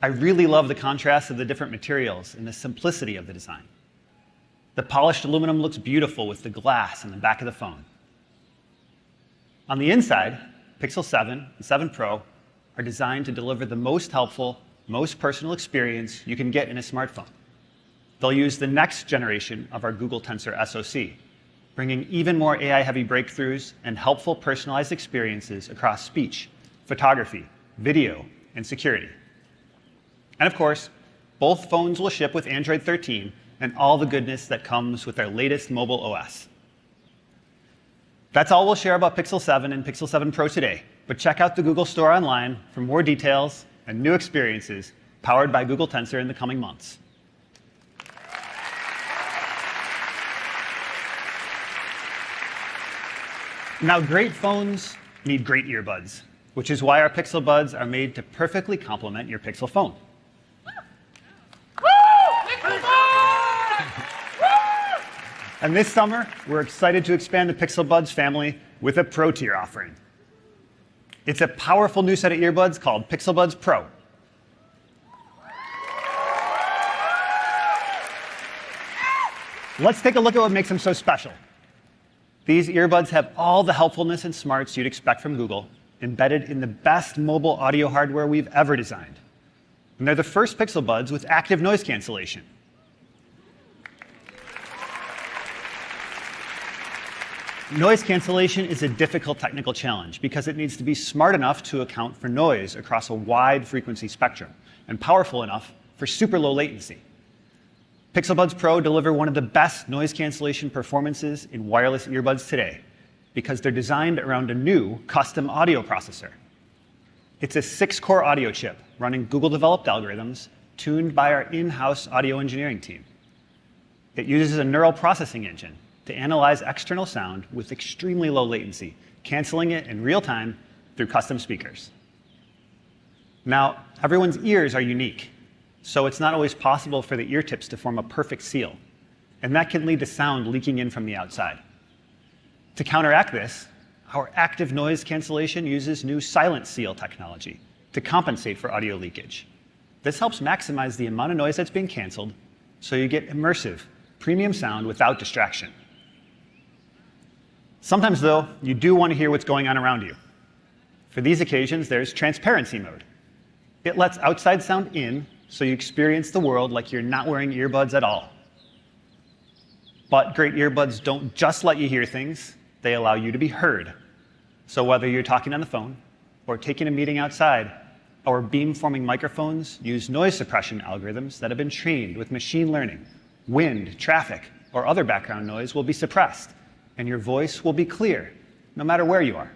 I really love the contrast of the different materials and the simplicity of the design. The polished aluminum looks beautiful with the glass on the back of the phone. On the inside, Pixel 7 and 7 Pro are designed to deliver the most helpful, most personal experience you can get in a smartphone. They'll use the next generation of our Google Tensor SoC, bringing even more AI-heavy breakthroughs and helpful personalized experiences across speech, photography, video, and security. And of course, both phones will ship with Android 13 and all the goodness that comes with their latest mobile OS. That's all we'll share about Pixel 7 and Pixel 7 Pro today, but check out the Google Store online for more details and new experiences powered by Google Tensor in the coming months. Now, great phones need great earbuds, which is why our Pixel Buds are made to perfectly complement your Pixel phone. And this summer, we're excited to expand the Pixel Buds family with a Pro tier offering. It's a powerful new set of earbuds called Pixel Buds Pro. Let's take a look at what makes them so special. These earbuds have all the helpfulness and smarts you'd expect from Google, embedded in the best mobile audio hardware we've ever designed. And they're the first Pixel Buds with active noise cancellation. Noise cancellation is a difficult technical challenge because it needs to be smart enough to account for noise across a wide frequency spectrum and powerful enough for super low latency. Pixel Buds Pro deliver one of the best noise cancellation performances in wireless earbuds today because they're designed around a new custom audio processor. It's a 6-core audio chip running Google-developed algorithms tuned by our in-house audio engineering team. It uses a neural processing engine to analyze external sound with extremely low latency, canceling it in real time through custom speakers. Now, everyone's ears are unique, so it's not always possible for the ear tips to form a perfect seal, and that can lead to sound leaking in from the outside. To counteract this, our active noise cancellation uses new silent seal technology to compensate for audio leakage. This helps maximize the amount of noise that's being canceled, so you get immersive, premium sound without distraction. Sometimes, though, you do want to hear what's going on around you. For these occasions, there's transparency mode. It lets outside sound in, so you experience the world like you're not wearing earbuds at all. But great earbuds don't just let you hear things, they allow you to be heard. So whether you're talking on the phone or taking a meeting outside, our beamforming microphones use noise suppression algorithms that have been trained with machine learning. Wind, traffic, or other background noise will be suppressed, and your voice will be clear, no matter where you are.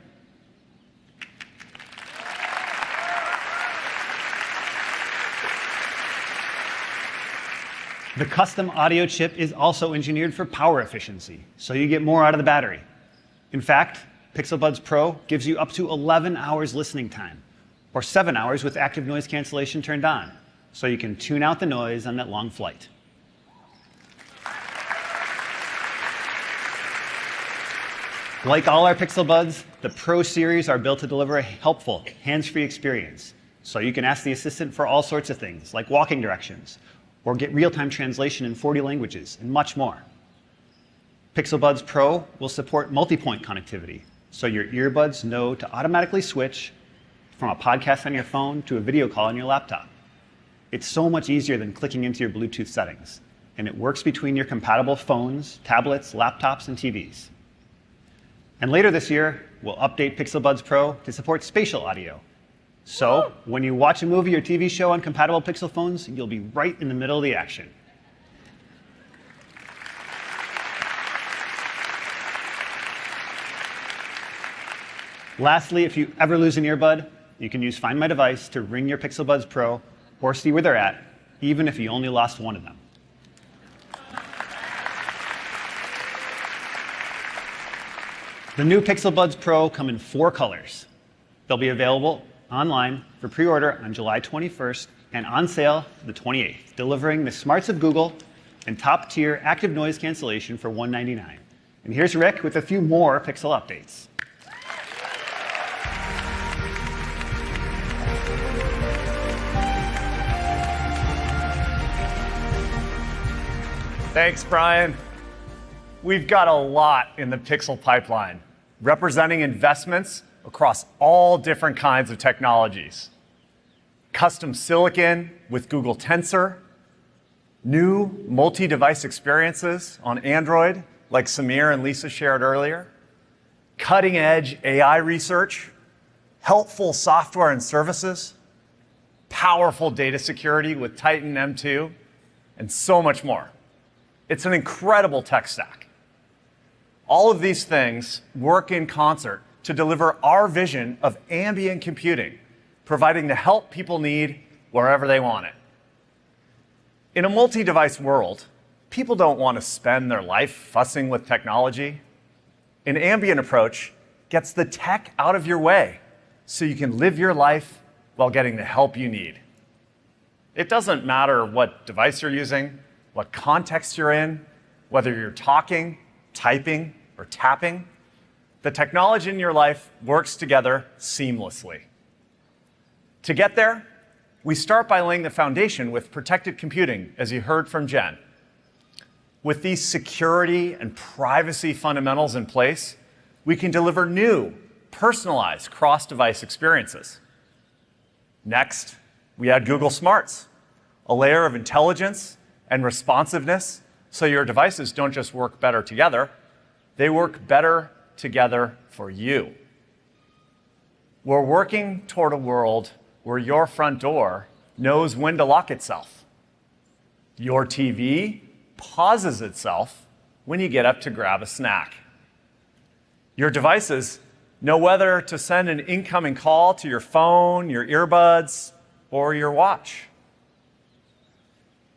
The custom audio chip is also engineered for power efficiency, so you get more out of the battery. In fact, Pixel Buds Pro gives you up to 11 hours listening time, or 7 hours with active noise cancellation turned on, so you can tune out the noise on that long flight. Like all our Pixel Buds, the Pro series are built to deliver a helpful, hands-free experience, so you can ask the assistant for all sorts of things, like walking directions, or get real-time translation in 40 languages, and much more. Pixel Buds Pro will support multi-point connectivity, so your earbuds know to automatically switch from a podcast on your phone to a video call on your laptop. It's so much easier than clicking into your Bluetooth settings. and it works between your compatible phones, tablets, laptops, and TVs. And later this year, we'll update Pixel Buds Pro to support spatial audio. So when you watch a movie or TV show on compatible Pixel phones, you'll be right in the middle of the action. Lastly, if you ever lose an earbud, you can use Find My Device to ring your Pixel Buds Pro or see where they're at, even if you only lost one of them. The new Pixel Buds Pro come in 4 colors. They'll be available online for pre-order on July 21st and on sale the 28th, delivering the smarts of Google and top-tier active noise cancellation for $199. And here's Rick with a few more Pixel updates. Thanks, Brian. We've got a lot in the Pixel pipeline, representing investments across all different kinds of technologies. Custom silicon with Google Tensor, new multi-device experiences on Android, like Samir and Lisa shared earlier, cutting-edge AI research, helpful software and services, powerful data security with Titan M2, and so much more. It's an incredible tech stack. All of these things work in concert to deliver our vision of ambient computing, providing the help people need wherever they want it. In a multi-device world, people don't want to spend their life fussing with technology. An ambient approach gets the tech out of your way so you can live your life while getting the help you need. It doesn't matter what device you're using, what context you're in, whether you're talking, typing, or tapping, the technology in your life works together seamlessly. To get there, we start by laying the foundation with protected computing, as you heard from Jen. With these security and privacy fundamentals in place, we can deliver new, personalized cross-device experiences. Next, we add Google Smarts, a layer of intelligence and responsiveness, so your devices don't just work better together, they work better together for you. We're working toward a world where your front door knows when to lock itself. Your TV pauses itself when you get up to grab a snack. Your devices know whether to send an incoming call to your phone, your earbuds, or your watch.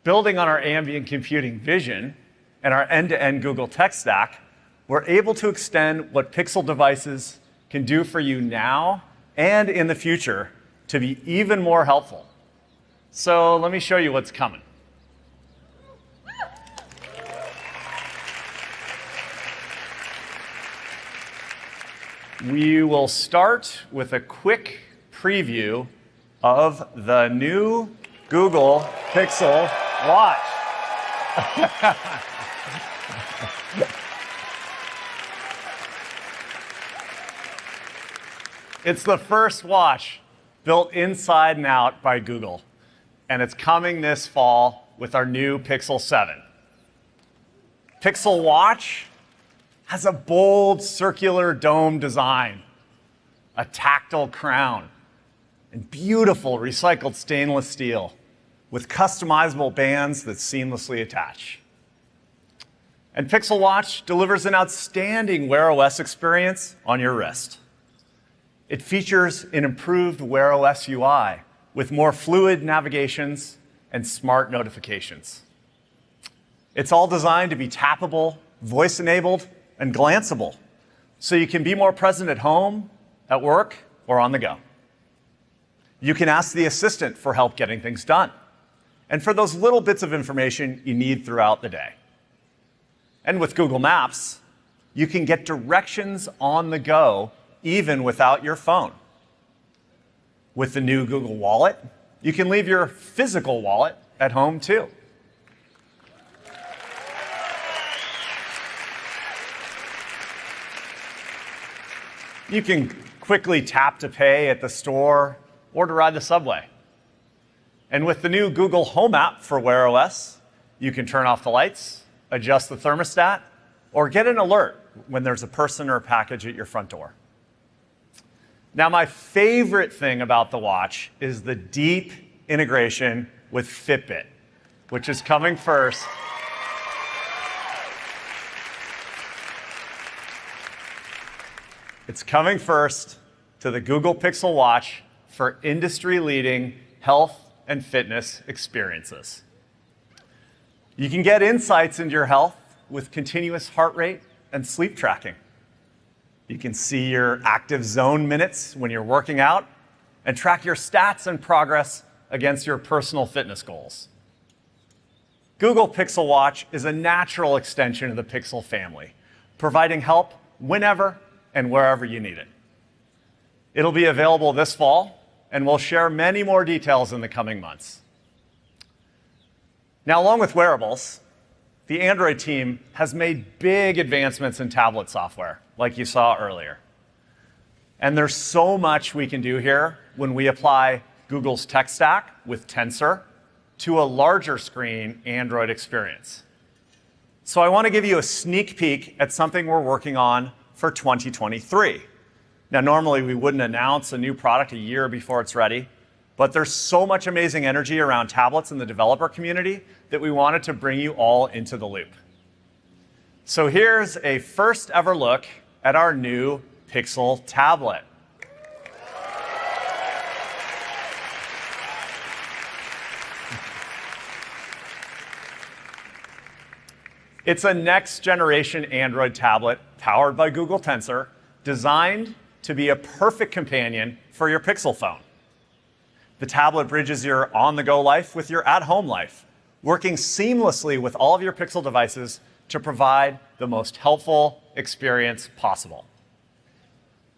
Building on our ambient computing vision and our end-to-end Google tech stack, we're able to extend what Pixel devices can do for you now and in the future to be even more helpful. So let me show you what's coming. We will start with a quick preview of the new Google Pixel Watch. It's the first watch built inside and out by Google, and it's coming this fall with our new Pixel 7. Pixel Watch has a bold circular dome design, a tactile crown, and beautiful recycled stainless steel with customizable bands that seamlessly attach. And Pixel Watch delivers an outstanding Wear OS experience on your wrist. It features an improved Wear OS UI with more fluid navigations and smart notifications. It's all designed to be tappable, voice-enabled, and glanceable, so you can be more present at home, at work, or on the go. You can ask the assistant for help getting things done, and for those little bits of information you need throughout the day. And with Google Maps, you can get directions on the go even without your phone. With the new Google Wallet, you can leave your physical wallet at home too. You can quickly tap to pay at the store or to ride the subway. And with the new Google Home app for Wear OS, You can turn off the lights, adjust the thermostat, or get an alert when there's a person or a package at your front door. Now, my favorite thing about the watch is the deep integration with Fitbit, which is coming first. It's coming first to the Google Pixel Watch for industry-leading health and fitness experiences. You can get insights into your health with continuous heart rate and sleep tracking. You can see your active zone minutes when you're working out and track your stats and progress against your personal fitness goals. Google Pixel Watch is a natural extension of the Pixel family, providing help whenever and wherever you need it. It'll be available this fall, and we'll share many more details in the coming months. Now, along with wearables, the Android team has made big advancements in tablet software, like you saw earlier. And there's so much we can do here when we apply Google's tech stack with Tensor to a larger screen Android experience. So I want to give you a sneak peek at something we're working on for 2023. Now, normally we wouldn't announce a new product a year before it's ready, but there's so much amazing energy around tablets in the developer community that we wanted to bring you all into the loop. So here's a first ever look at our new Pixel tablet. It's a next generation Android tablet powered by Google Tensor, designed to be a perfect companion for your Pixel phone. The tablet bridges your on-the-go life with your at-home life, working seamlessly with all of your Pixel devices to provide the most helpful experience possible.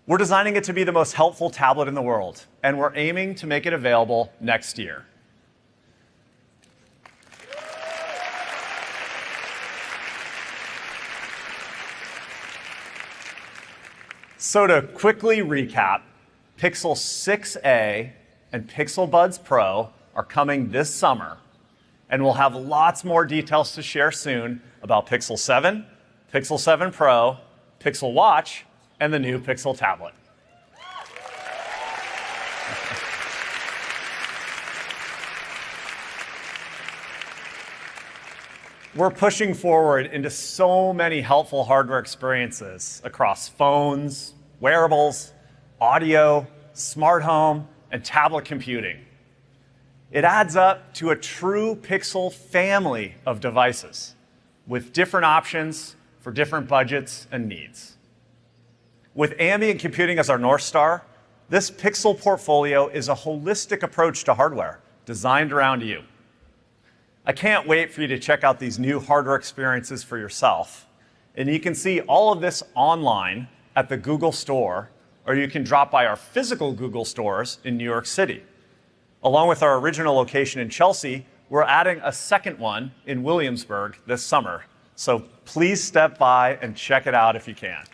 We're designing it to be the most helpful tablet in the world, and we're aiming to make it available next year. So to quickly recap, Pixel 6a and Pixel Buds Pro are coming this summer, and we'll have lots more details to share soon about Pixel 7, Pixel 7 Pro, Pixel Watch, and the new Pixel tablet. We're pushing forward into so many helpful hardware experiences across phones, wearables, audio, smart home, and tablet computing. It adds up to a true Pixel family of devices with different options for different budgets and needs. With ambient computing as our North Star, this Pixel portfolio is a holistic approach to hardware designed around you. I can't wait for you to check out these new hardware experiences for yourself. And you can see all of this online at the Google Store, or you can drop by our physical Google stores in New York City. Along with our original location in Chelsea, we're adding a second one in Williamsburg this summer. So please step by and check it out if you can.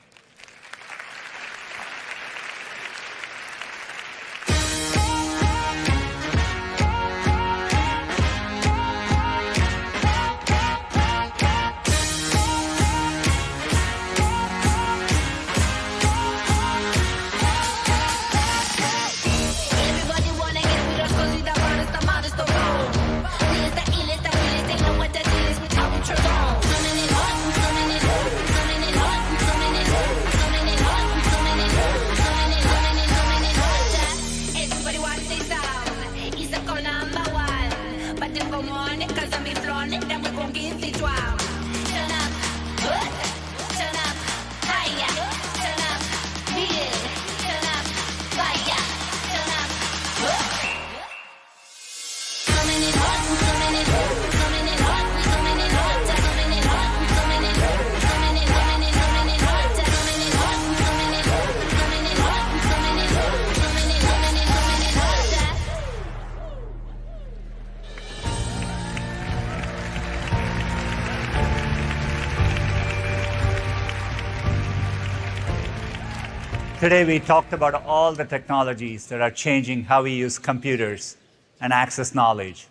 Today we talked about all the technologies that are changing how we use computers and access knowledge.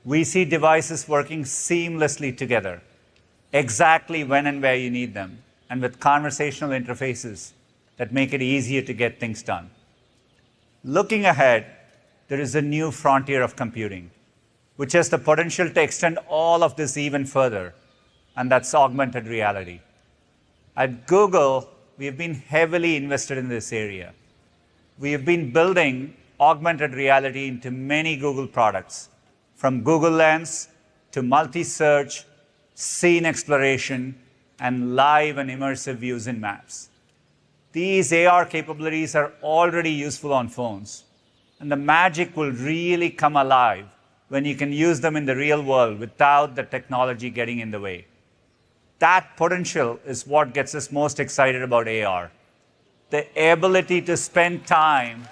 We see devices working seamlessly together, exactly when and where you need them, and with conversational interfaces that make it easier to get things done. Looking ahead, there is a new frontier of computing, which has the potential to extend all of this even further, and that's augmented reality. At Google, we have been heavily invested in this area. We have been building augmented reality into many Google products, from Google Lens to multi-search, scene exploration, and live and immersive views in maps. These AR capabilities are already useful on phones, and the magic will really come alive when you can use them in the real world without the technology getting in the way. That potential is what gets us most excited about AR. The ability to spend time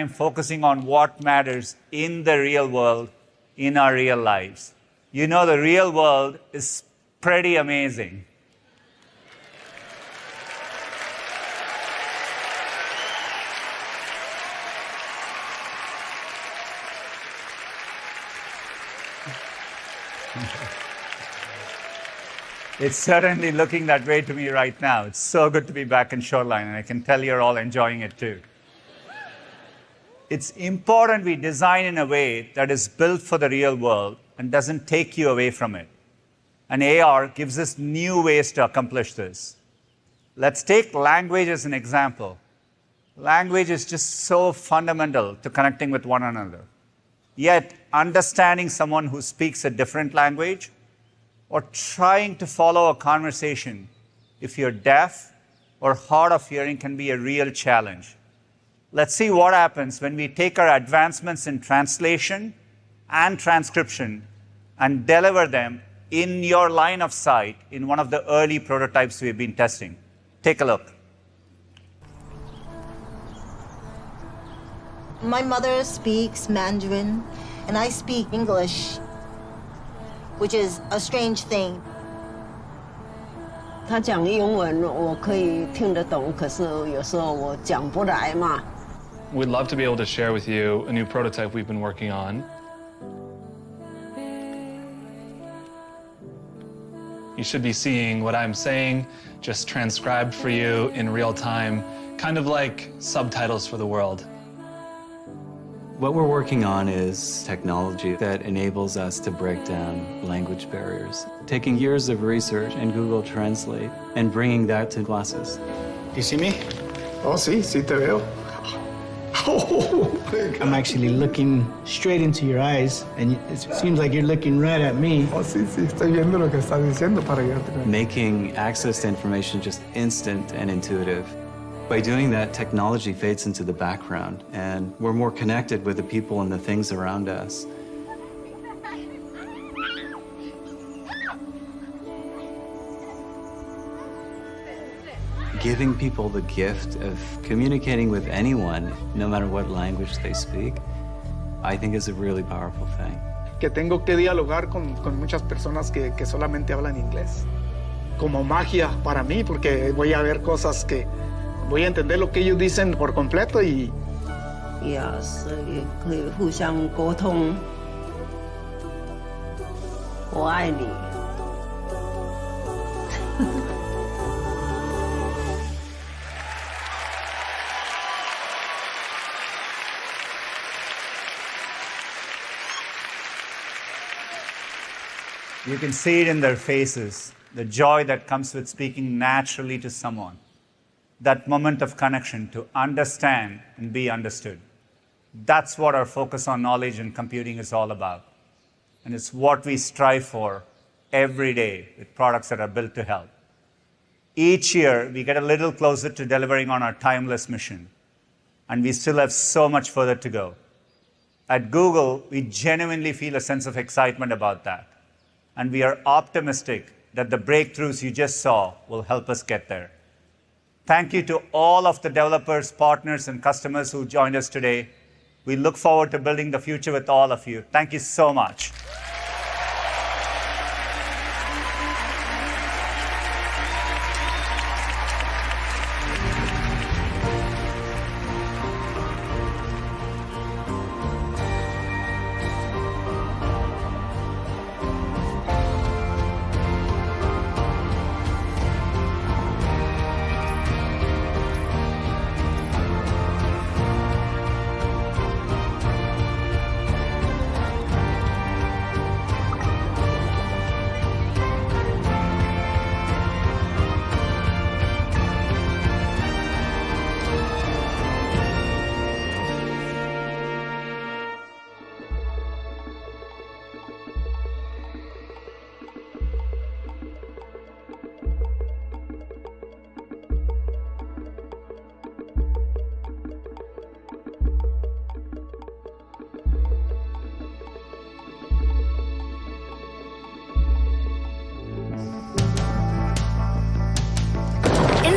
focusing on what matters in the real world, in our real lives. You know, the real world is pretty amazing. It's certainly looking that way to me right now. It's so good to be back in Shoreline, and I can tell you're all enjoying it too. It's important we design in a way that is built for the real world and doesn't take you away from it. And AR gives us new ways to accomplish this. Let's take language as an example. Language is just so fundamental to connecting with one another. Yet, understanding someone who speaks a different language or trying to follow a conversation if you're deaf or hard of hearing can be a real challenge. Let's see what happens when we take our advancements in translation and transcription and deliver them in your line of sight in one of the early prototypes we've been testing. Take a look. My mother speaks Mandarin, and I speak English, which is a strange thing. 他讲英文我可以听得懂，可是有时候我讲不来嘛。 We'd love to be able to share with you a new prototype we've been working on. You should be seeing what I'm saying, just transcribed for you in real time, kind of like subtitles for the world. What we're working on is technology that enables us to break down language barriers, taking years of research in Google Translate and bringing that to classes. Do you see me? Oh, sí te veo. I'm actually looking straight into your eyes, and it seems like you're looking right at me. Oh, sí, estoy viendo lo que está diciendo para ayudarte. Making access to information just instant and intuitive. By doing that, technology fades into the background, and we're more connected with the people and the things around us. Giving people the gift of communicating with anyone, no matter what language they speak, I think is a really powerful thing. Que tengo que dialogar con muchas personas que solamente hablan inglés. Como magia para mí, porque voy a ver cosas que voy a entender lo que ellos dicen por completo y... Yes, 可以互相沟通。我爱你。You can see it in their faces, the joy that comes with speaking naturally to someone, that moment of connection to understand and be understood. That's what our focus on knowledge and computing is all about. And it's what we strive for every day with products that are built to help. Each year, we get a little closer to delivering on our timeless mission, and we still have so much further to go. At Google, we genuinely feel a sense of excitement about that. And we are optimistic that the breakthroughs you just saw will help us get there. Thank you to all of the developers, partners, and customers who joined us today. We look forward to building the future with all of you. Thank you so much.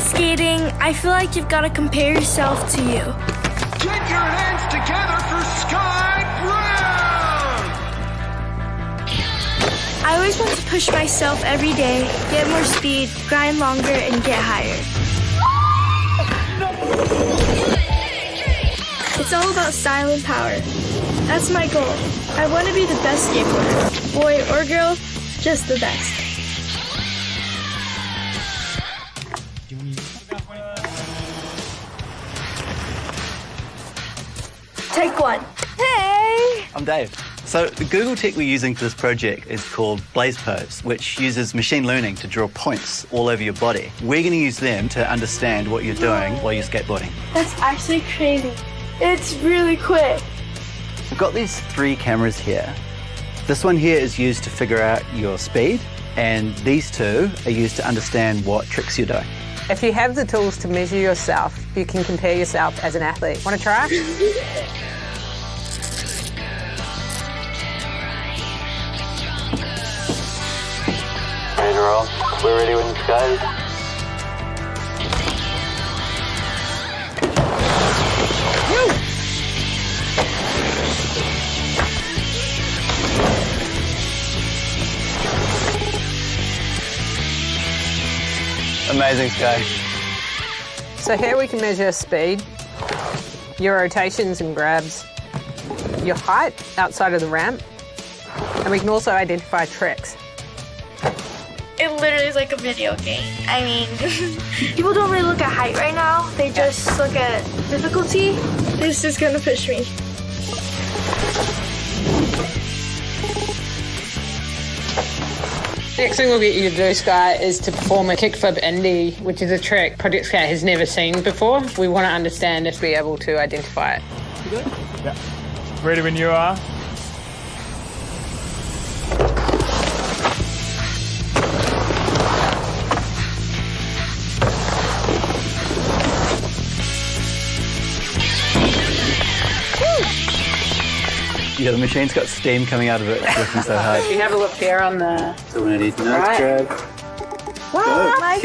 skating, I feel like you've got to compare yourself to you. Get your hands together for Sky Brown! I always want to push myself every day, get more speed, grind longer, and get higher. It's all about style and power. That's my goal. I want to be the best skateboarder. Boy or girl, just the best. Take one. Hey! I'm Dave. So the Google tech we're using for this project is called Blaze Pose, which uses machine learning to draw points all over your body. We're going to use them to understand what you're doing while you're skateboarding. That's actually crazy. It's really quick. We've got these 3 cameras here. This one here is used to figure out your speed, and these 2 are used to understand what tricks you're doing. If you have the tools to measure yourself, you can compare yourself as an athlete. Want to try? And roll. We're ready when it goes. Amazing, Sky. So here we can measure speed, your rotations and grabs, your height outside of the ramp, and we can also identify tricks. It literally is like a video game. I mean, people don't really look at height right now. They just look at difficulty. This is gonna push me. Next thing we'll get you to do, Sky, is to perform a kickflip indie, which is a trick Project Sky has never seen before. We want to understand if we're able to identify it. You good? Yeah. Ready when you are. Yeah, the machine's got steam coming out of it. It's working so hard. If you have a look there on the... So when I need Right. grab. Wow, my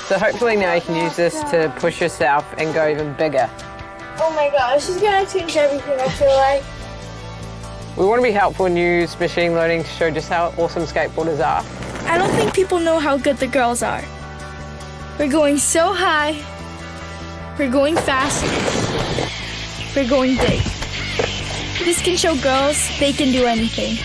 So hopefully now you can use this to push yourself and go even bigger. Oh my gosh, this is gonna change everything, I feel like. We want to be helpful and use machine learning to show just how awesome skateboarders are. I don't think people know how good the girls are. We're going so high. We're going fast. We're going big. This can show girls they can do anything.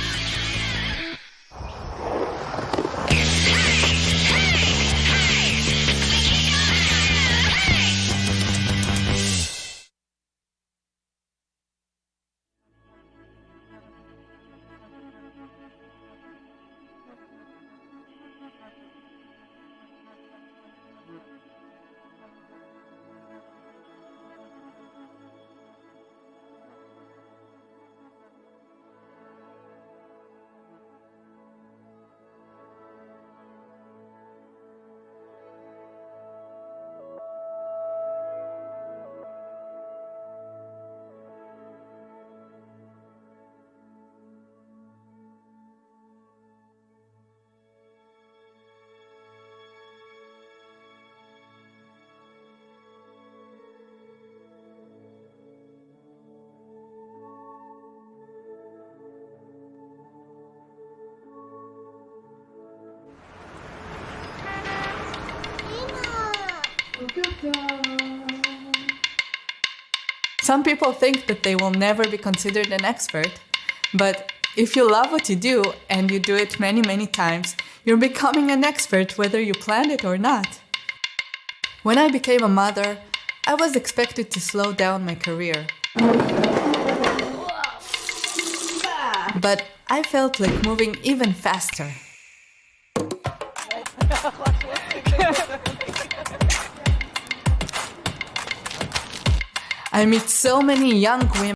Some people think that they will never be considered an expert, but if you love what you do and you do it many, many times, you're becoming an expert whether you planned it or not. When I became a mother, I was expected to slow down my career. But I felt like moving even faster. I meet so many young women